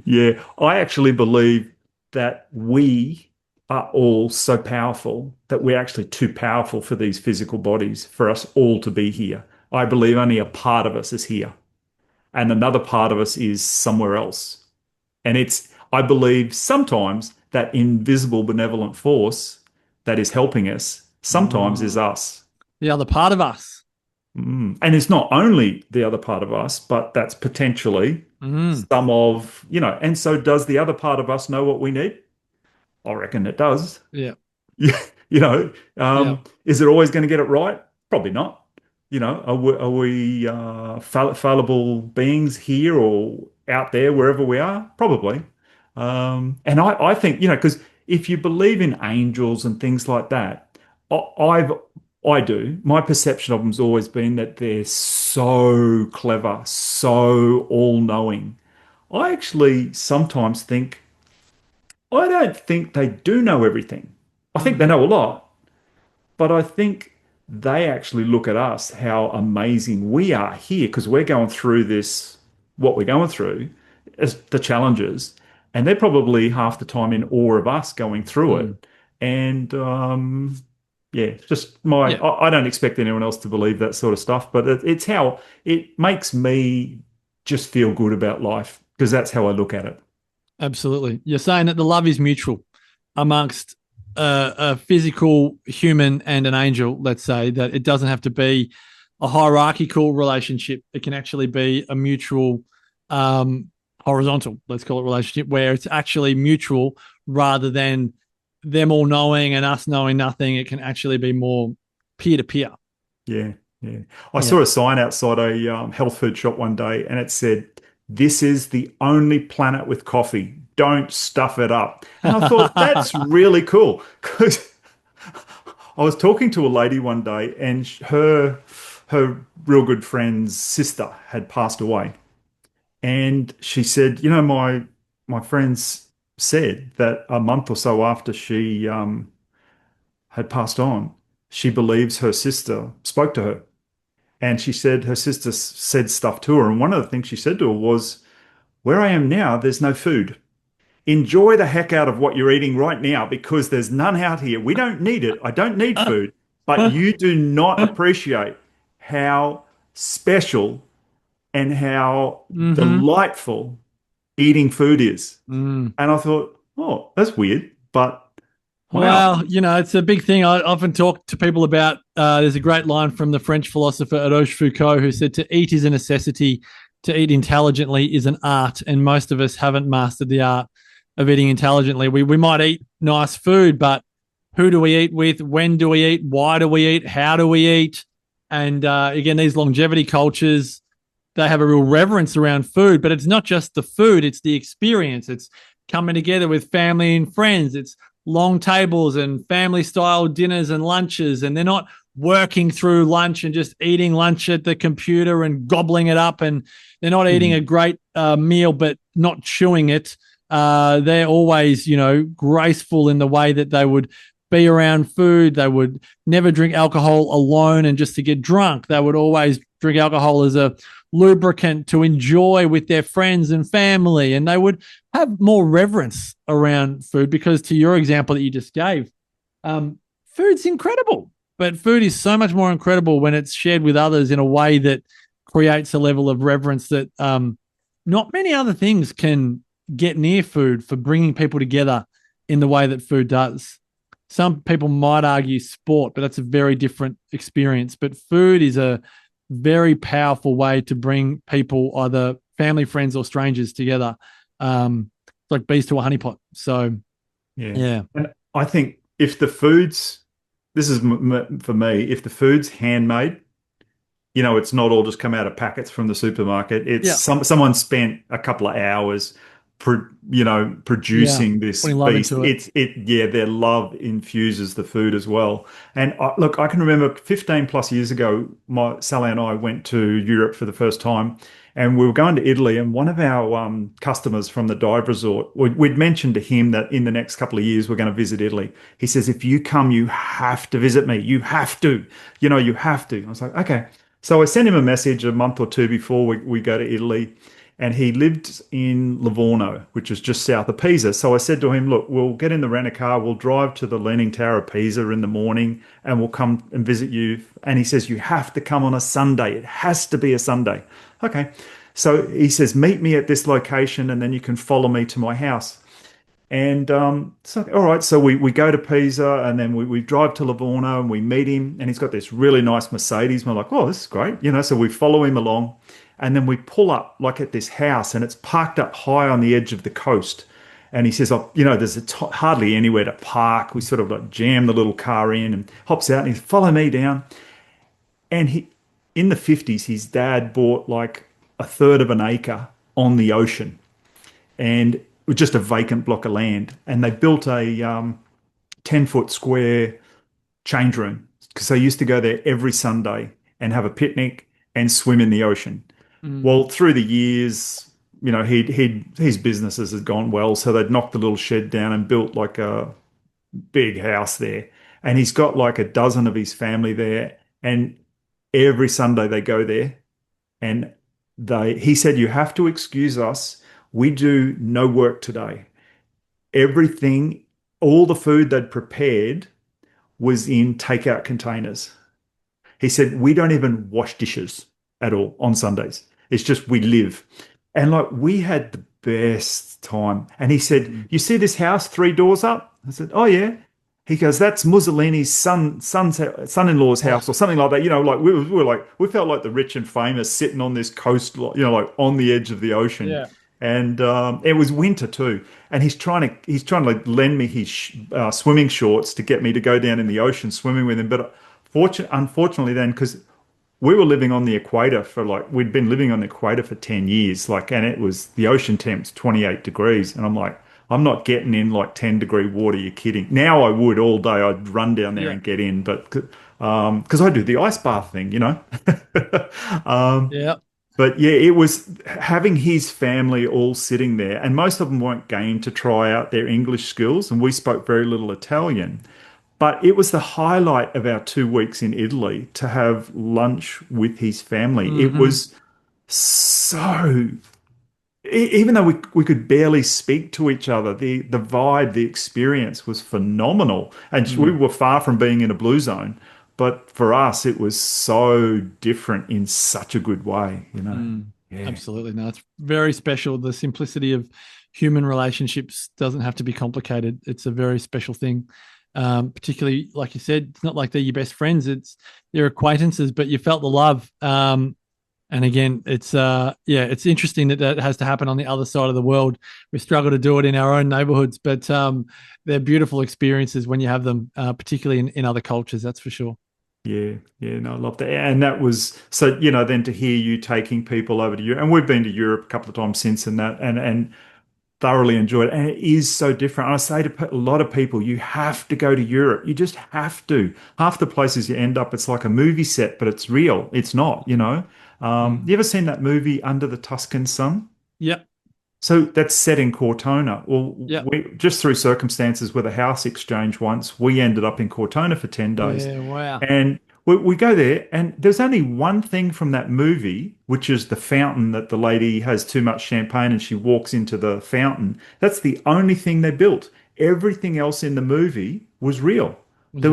Yeah, I actually believe that we are all so powerful that we're actually too powerful for these physical bodies for us all to be here. I believe only a part of us is here, and another part of us is somewhere else. And I believe sometimes that invisible benevolent force that is helping us sometimes is Mm. us. The other part of us. And it's not only the other part of us, but that's potentially Mm. some of, and so does the other part of us know what we need? I reckon it does. Yeah. Yeah, Yeah. is it always going to get it right? Probably not. Are we fallible beings here or out there, wherever we are? Probably. And I think, because if you believe in angels and things like that, I- I've I do. My perception of them's always been that they're so clever, so all-knowing. I actually sometimes think I don't think they do know everything. I think they Mm. know a lot, but I think they actually look at us, how amazing we are here, because we're going through this, what we're going through, as the challenges, and they're probably half the time in awe of us going through Mm. it. And yeah, it's just my, Yeah. I don't expect anyone else to believe that sort of stuff, but it's how it makes me just feel good about life, because that's how I look at it. Absolutely. You're saying that the love is mutual amongst a physical human and an angel, let's say, that it doesn't have to be a hierarchical relationship. It can actually be a mutual, horizontal, let's call it, relationship, where it's actually mutual rather than them all knowing and us knowing nothing. It can actually be more peer to peer. Yeah, yeah. I Yeah. saw a sign outside a health food shop one day, and it said, "This is the only planet with coffee. Don't stuff it up." And I thought that's really cool because I was talking to a lady one day, and her real good friend's sister had passed away, and she said, my friends said that a month or so after she had passed on, she believes her sister spoke to her. And she said her sister said stuff to her. And one of the things she said to her was, "Where I am now, there's no food. Enjoy the heck out of what you're eating right now because there's none out here. We don't need it. I don't need food. But you do not appreciate how special and how Mm-hmm. delightful eating food is." Mm. And I thought, oh, that's weird. But wow. Well, it's a big thing. I often talk to people about. There's a great line from the French philosopher Rochefoucauld who said, "To eat is a necessity. To eat intelligently is an art." And most of us haven't mastered the art of eating intelligently. We might eat nice food, but who do we eat with? When do we eat? Why do we eat? How do we eat? And again, these longevity cultures, they have a real reverence around food, but it's not just the food, it's the experience. It's coming together with family and friends. It's long tables and family style dinners and lunches. And they're not working through lunch and just eating lunch at the computer and gobbling it up. And they're not eating a Mm, great meal, but not chewing it. They're always, graceful in the way that they would be around food. They would never drink alcohol alone and just to get drunk. They would always drink alcohol as a lubricant to enjoy with their friends and family. And they would have more reverence around food because, to your example that you just gave, food's incredible. But food is so much more incredible when it's shared with others in a way that creates a level of reverence that not many other things can get near food for bringing people together in the way that food does. Some people might argue sport, but that's a very different experience. But food is a very powerful way to bring people, either family, friends, or strangers, together. It's like bees to a honeypot. So, yeah. yeah. And I think if the food's, this is for me, if the food's handmade, it's not all just come out of packets from the supermarket. It's Yeah. someone spent a couple of hours, Yeah. producing this Putting love beast. into it. Yeah, their love infuses the food as well. And look, I can remember 15 plus years ago, Sally and I went to Europe for the first time, And we were going to Italy, and one of our customers from the dive resort, we'd mentioned to him that in the next couple of years we're going to visit Italy. He says, if you come, you have to visit me. You have to, you have to. I was like, okay. So I sent him a message a month or two before we go to Italy, and he lived in Livorno, which is just south of Pisa. So I said to him, look, we'll get in the rent-a-car, we'll drive to the Leaning Tower of Pisa in the morning, and we'll come and visit you. And he says, you have to come on a Sunday. It has to be a Sunday. Okay. So he says, meet me at this location, and then you can follow me to my house. And so, all right, so we go to Pisa, and then we drive to Livorno, and we meet him, and he's got this really nice Mercedes. And we're like, oh, this is great. So we follow him along, and then we pull up like at this house, and it's parked up high on the edge of the coast. And he says, oh, there's hardly anywhere to park. We sort of like jam the little car in and hops out, and he follow me down. And in the 50s, his dad bought like a third of an acre on the ocean, and it was just a vacant block of land. And they built a 10-foot square change room because they used to go there every Sunday and have a picnic and swim in the ocean. Well, through the years, his businesses had gone well, so they'd knocked the little shed down and built like a big house there. And he's got like a dozen of his family there, and every Sunday they go there, and he said, you have to excuse us. We do no work today. Everything, all the food they'd prepared was in takeout containers. He said, we don't even wash dishes at all on Sundays. It's just we live. And like we had the best time. And he said, you see this house 3 doors up? I said, oh yeah. He goes, that's Mussolini's son-in-law's house or something like that. Like we felt like the rich and famous sitting on this coast, like on the edge of the ocean. Yeah. And it was winter too. And he's trying to like lend me his swimming shorts to get me to go down in the ocean swimming with him. But unfortunately then, because we were living on the equator we'd been living on the equator for 10 years, and it was the ocean temp's 28 degrees. And I'm like, I'm not getting in like 10-degree water. You're kidding. Now I would all day. I'd run down there and get in, but because I do the ice bath thing, Yeah. But yeah, it was having his family all sitting there, and most of them weren't game to try out their English skills, and we spoke very little Italian. But it was the highlight of our 2 weeks in Italy to have lunch with his family. It was so, even though we could barely speak to each other, the vibe, the experience was phenomenal. And we were far from being in a blue zone. But for us, it was so different in such a good way, Yeah. Absolutely. No, it's very special. The simplicity of human relationships doesn't have to be complicated. It's a very special thing. Particularly, like you said, it's not like they're your best friends. It's your acquaintances, but you felt the love. And again, it's interesting that has to happen on the other side of the world. We struggle to do it in our own neighborhoods, but they're beautiful experiences when you have them, particularly in other cultures, that's for sure. Yeah, no, I love that. And that was so, then to hear you taking people over to Europe, and we've been to Europe a couple of times since and thoroughly enjoyed it. And it is so different. I say to a lot of people, you have to go to Europe. You just have to. Half the places you end up, it's like a movie set, but it's real. It's not, You ever seen that movie Under the Tuscan Sun? Yep. So that's set in Cortona. Well, Yep. we just through circumstances with a house exchange once, we ended up in Cortona for 10 days. Yeah, wow. And we go there, and there's only one thing from that movie, which is the fountain that the lady has too much champagne and she walks into the fountain. That's the only thing they built. Everything else in the movie was real. They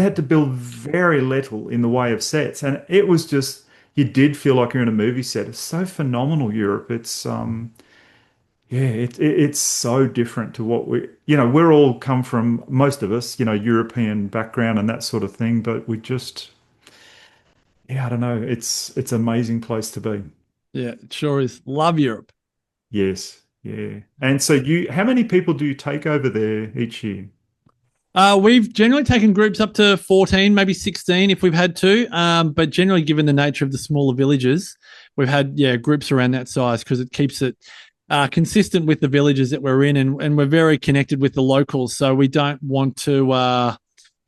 had to build very little in the way of sets, and it was just you did feel like you're in a movie set. It's so phenomenal, Europe. It's it's so different to what we're all come from, most of us, European background and that sort of thing, but we just, I don't know. It's an amazing place to be. Yeah, it sure is. Love Europe. Yes. Yeah. And so how many people do you take over there each year? We've generally taken groups up to 14, maybe 16 if we've had to. But generally, given the nature of the smaller villages, we've had, groups around that size because it keeps it consistent with the villages that we're in, and we're very connected with the locals. So we don't want to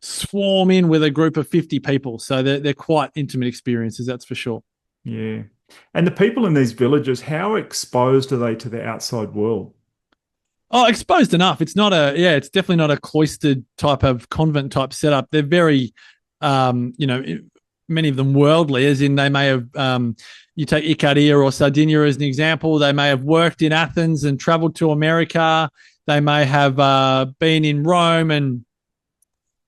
swarm in with a group of 50 people. So they're quite intimate experiences, that's for sure. Yeah. And the people in these villages, how exposed are they to the outside world? Oh, exposed enough. It's not it's definitely not a cloistered type of convent type setup. They're very, many of them worldly, as in they may have, you take Ikaria or Sardinia as an example, they may have worked in Athens and traveled to America. They may have been in Rome and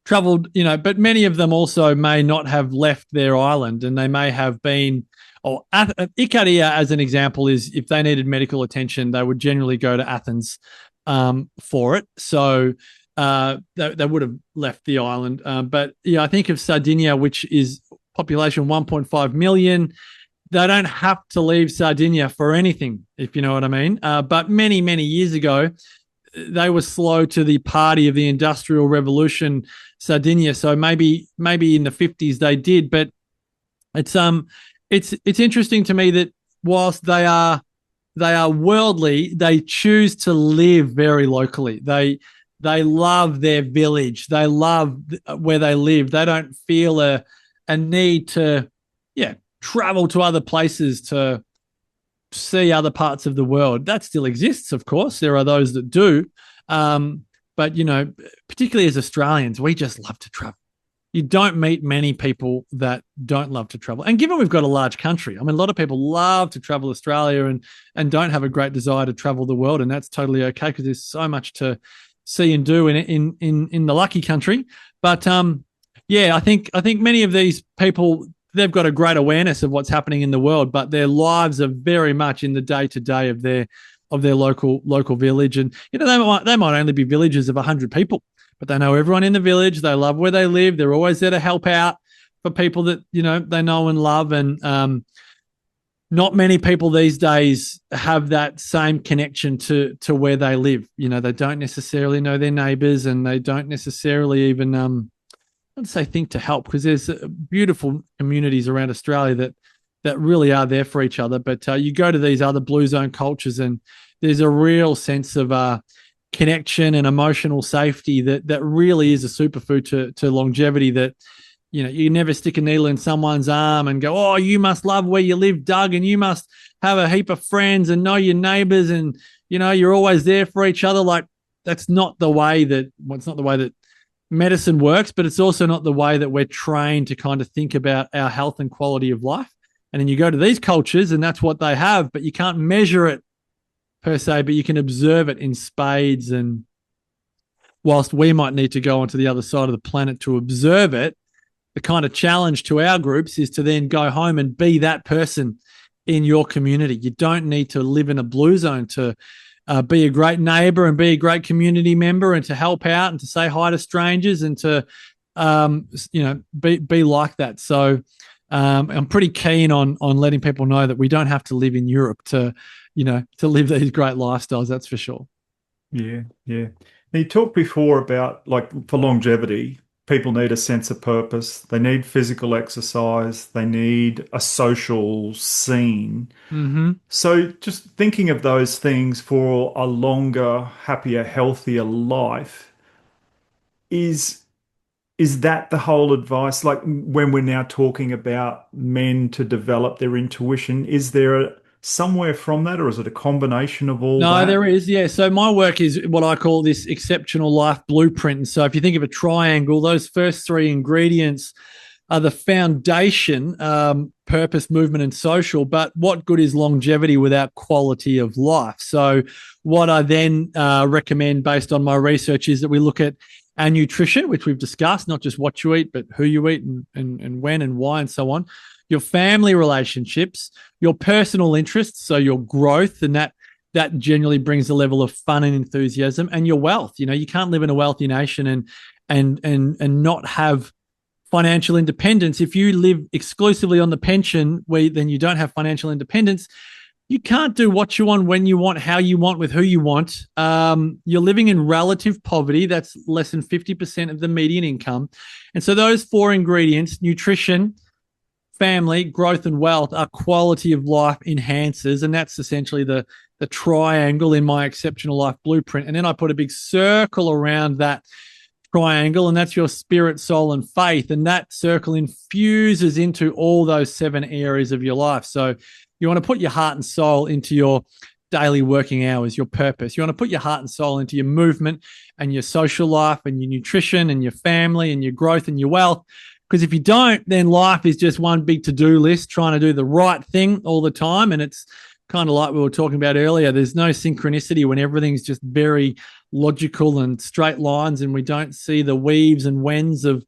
traveled, but many of them also may not have left their island, and they may have been, or Ikaria as an example is if they needed medical attention, they would generally go to Athens for it. So they would have left the island. But yeah, I think of Sardinia, which is population 1.5 million. They don't have to leave Sardinia for anything, if you know what I mean. But many, many years ago, they were slow to the party of the Industrial Revolution, Sardinia. So maybe in the 50s they did, but it's interesting to me that whilst they are worldly, they choose to live very locally. They love their village. They love where they live. They don't feel a need to travel to other places to see other parts of the world. That still exists, of course. There are those that do. But, particularly as Australians, we just love to travel. You don't meet many people that don't love to travel. And given we've got a large country, I mean, a lot of people love to travel Australia and don't have a great desire to travel the world. And that's totally okay because there's so much to see and do in the lucky country. But, I think many of these people, they've got a great awareness of what's happening in the world, but their lives are very much in the day-to-day of their local village. And they might only be villages of 100 people, but they know everyone in the village. They love where they live. They're always there to help out for people that they know and love. And not many people these days have that same connection to where they live. They don't necessarily know their neighbours, and they don't necessarily even I'd say think to help, because there's beautiful communities around Australia that really are there for each other. But you go to these other blue zone cultures and there's a real sense of connection and emotional safety that really is a superfood to longevity. That you never stick a needle in someone's arm and go, oh, you must love where you live, Doug, and you must have a heap of friends and know your neighbours, and you're always there for each other. Like, that's not the way that it's not the way that medicine works, but it's also not the way that we're trained to kind of think about our health and quality of life. And then you go to these cultures and that's what they have, but you can't measure it per se, but you can observe it in spades. And whilst we might need to go onto the other side of the planet to observe it, the kind of challenge to our groups is to then go home and be that person in your community. You don't need to live in a blue zone to be a great neighbor and be a great community member and to help out and to say hi to strangers and to, be like that. So I'm pretty keen on letting people know that we don't have to live in Europe to live these great lifestyles. That's for sure. Yeah. Yeah. Now, you talked before about, like, for longevity, people need a sense of purpose. They need physical exercise. They need a social scene. Mm-hmm. So just thinking of those things for a longer, happier, healthier life, is that the whole advice? Like, when we're now talking about men to develop their intuition, is there somewhere from that, or is it a combination of all that? No, there is. Yeah. So my work is what I call this exceptional life blueprint. And so if you think of a triangle, those first three ingredients are the foundation: purpose, movement, and social. But what good is longevity without quality of life? So what I then recommend based on my research is that we look at our nutrition, which we've discussed, not just what you eat, but who you eat and when and why and so on. Your family relationships, your personal interests, so your growth, and that generally brings a level of fun and enthusiasm, and your wealth. You can't live in a wealthy nation and not have financial independence. If you live exclusively on the pension, then you don't have financial independence. You can't do what you want, when you want, how you want, with who you want. You're living in relative poverty. That's less than 50% of the median income. And so those four ingredients, nutrition, family, growth, and wealth, are quality of life enhancers. And that's essentially the triangle in my exceptional life blueprint. And then I put a big circle around that triangle, and that's your spirit, soul, and faith. And that circle infuses into all those 7 areas of your life. So You want to put your heart and soul into your daily working hours, your purpose. You want to put your heart and soul into your movement and your social life and your nutrition and your family and your growth and your wealth. Because if you don't, then life is just one big to-do list trying to do the right thing all the time. And it's kind of like we were talking about earlier. There's no synchronicity when everything's just very logical and straight lines, and we don't see the weaves and wends of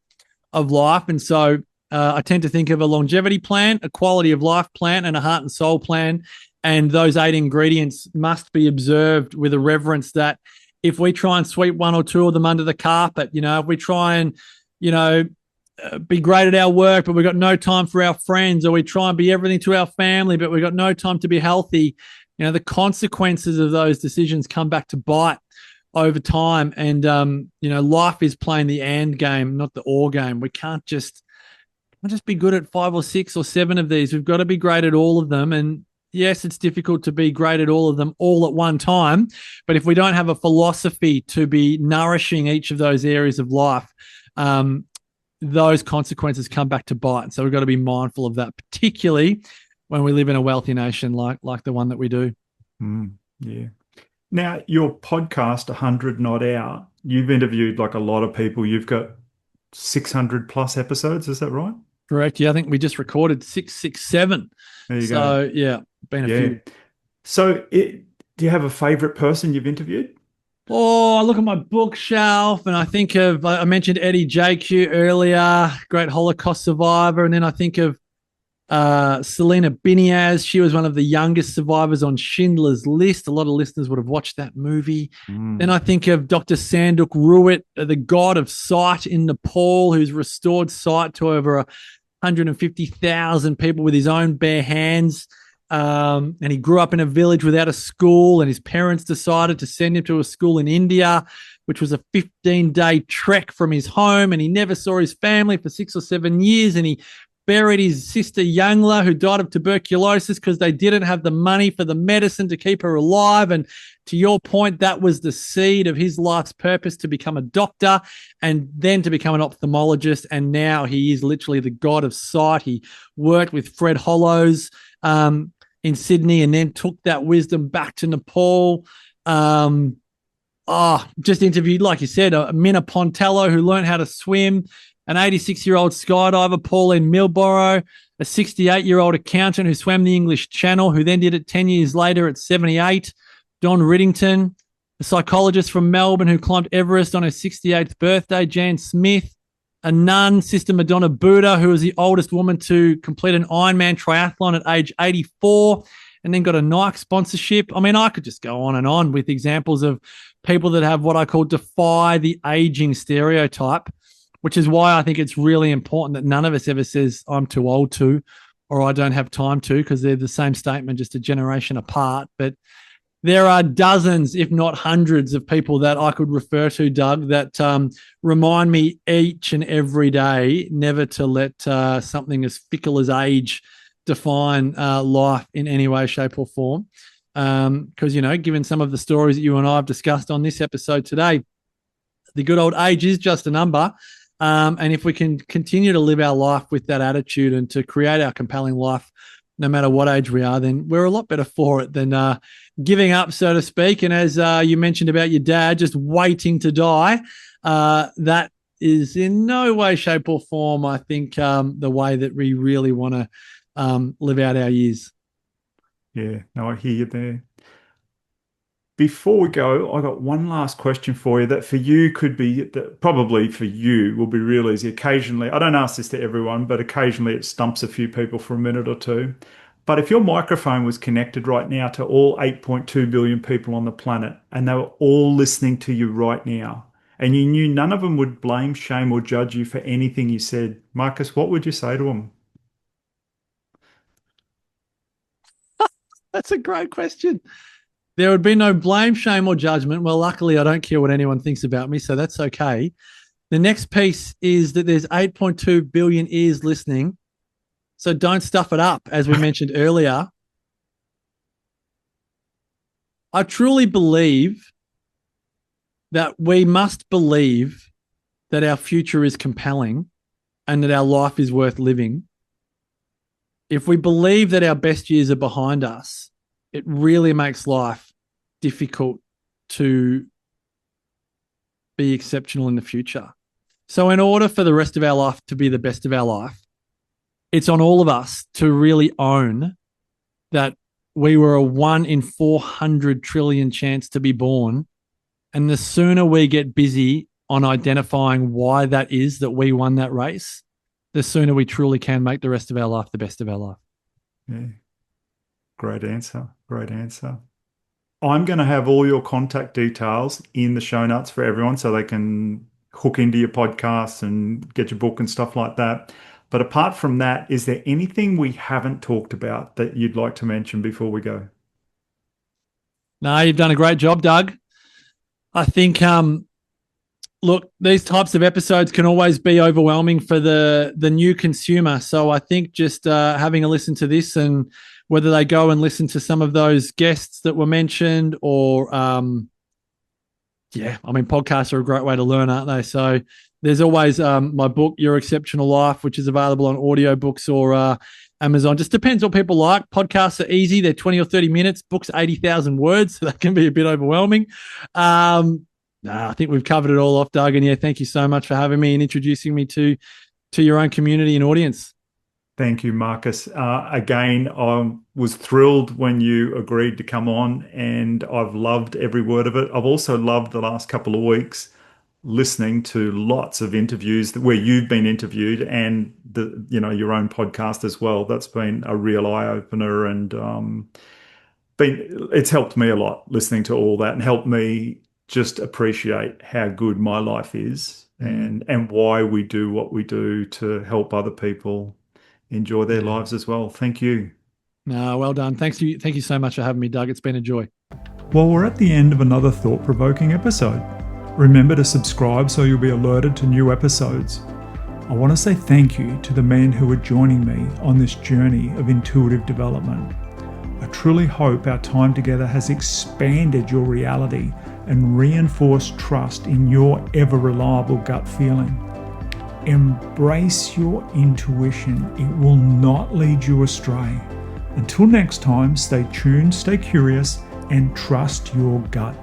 life. And so I tend to think of a longevity plan, a quality of life plan, and a heart and soul plan. And those 8 ingredients must be observed with a reverence that if we try and sweep one or two of them under the carpet, if we try and, be great at our work, but we've got no time for our friends, or we try and be everything to our family, but we've got no time to be healthy, the consequences of those decisions come back to bite over time. And, life is playing the and game, not the or game. We can't just be good at 5 or 6 or 7 of these. We've got to be great at all of them. And yes, it's difficult to be great at all of them all at one time. But if we don't have a philosophy to be nourishing each of those areas of life, those consequences come back to bite. So we've got to be mindful of that, particularly when we live in a wealthy nation like the one that we do. Yeah. Now, your podcast, 100 Not Out, you've interviewed like a lot of people. You've got 600 plus episodes. Is that right? Correct. Yeah, I think we just recorded 667. There you go. So, yeah, been a few. So do you have a favorite person you've interviewed? Oh, I look at my bookshelf and I think of, I mentioned Eddie JQ earlier, great Holocaust survivor. And then I think of Selena Biniaz. She was one of the youngest survivors on Schindler's List. A lot of listeners would have watched that movie. Then I think of Dr. Sanduk Ruit, the god of sight in Nepal, who's restored sight to over 150,000 people with his own bare hands. And he grew up in a village without a school, and his parents decided to send him to a school in India, which was a 15-day trek from his home, and he never saw his family for 6 or 7 years, and he buried his sister Youngla, who died of tuberculosis, because they didn't have the money for the medicine to keep her alive. And to your point, that was the seed of his life's purpose, to become a doctor and then to become an ophthalmologist. And now he is literally the god of sight. He worked with Fred Hollows in Sydney and then took that wisdom back to Nepal. Just interviewed, like you said, Minna Pontello, who learned how to swim, an 86-year-old skydiver, Pauline Milborough, a 68-year-old accountant who swam the English Channel, who then did it 10 years later at 78, Don Riddington, a psychologist from Melbourne who climbed Everest on her 68th birthday, Jan Smith, a nun, Sister Madonna Buddha, who was the oldest woman to complete an Ironman triathlon at age 84 and then got a Nike sponsorship. I mean, I could just go on and on with examples of people that have what I call defy the aging stereotype, which is why I think it's really important that none of us ever says I'm too old to, or I don't have time to, because they're the same statement, just a generation apart. But there are dozens, if not hundreds, of people that I could refer to, Doug, that remind me each and every day never to let something as fickle as age define life in any way, shape, or form. Because, given some of the stories that you and I have discussed on this episode today, the good old age is just a number. And if we can continue to live our life with that attitude and to create our compelling life, no matter what age we are, then we're a lot better for it than giving up, so to speak. And as you mentioned about your dad, just waiting to die, that is in no way, shape, or form, I think, the way that we really want to live out our years. Yeah, no, I hear you there. Before we go, I got one last question for you that for you could be, that probably for you will be real easy. Occasionally, I don't ask this to everyone, but occasionally it stumps a few people for a minute or two. But if your microphone was connected right now to all 8.2 billion people on the planet, and they were all listening to you right now, and you knew none of them would blame, shame, or judge you for anything you said, Marcus, what would you say to them? That's a great question. There would be no blame, shame, or judgment. Well, luckily, I don't care what anyone thinks about me, so that's okay. The next piece is that there's 8.2 billion ears listening, so don't stuff it up, as we mentioned earlier. I truly believe that we must believe that our future is compelling and that our life is worth living. if we believe that our best years are behind us, it really makes life difficult to be exceptional in the future. So in order for the rest of our life to be the best of our life, it's on all of us to really own that we were a 1 in 400 trillion chance to be born. And the sooner we get busy on identifying why that is that we won that race, the sooner we truly can make the rest of our life the best of our life. Yeah. Great answer. Great answer. I'm going to have all your contact details in the show notes for everyone so they can hook into your podcast and get your book and stuff like that. But apart from that, is there anything we haven't talked about that you'd like to mention before we go? No, you've done a great job, Doug. I think, look, these types of episodes can always be overwhelming for the new consumer. So I think just having a listen to this, and whether they go and listen to some of those guests that were mentioned, or podcasts are a great way to learn, aren't they? So there's always my book, Your Exceptional Life, which is available on audiobooks or Amazon. Just depends what people like. Podcasts are easy. They're 20 or 30 minutes. Books, 80,000 words. So that can be a bit overwhelming. I think we've covered it all off, Doug. And yeah, thank you so much for having me and introducing me to your own community and audience. Thank you, Marcus. Again, I was thrilled when you agreed to come on, and I've loved every word of it. I've also loved the last couple of weeks listening to lots of interviews where you've been interviewed, and your own podcast as well. That's been a real eye opener, and it's helped me a lot listening to all that, and helped me just appreciate how good my life is, and why we do what we do to help other people enjoy their lives as well. Thank you. No, well done. Thank you so much for having me, Doug. It's been a joy. Well, we're at the end of another thought-provoking episode. Remember to subscribe so you'll be alerted to new episodes. I want to say thank you to the men who are joining me on this journey of intuitive development. I truly hope our time together has expanded your reality and reinforced trust in your ever-reliable gut feeling. Embrace your intuition. It will not lead you astray. Until next time, stay tuned, stay curious, and trust your gut.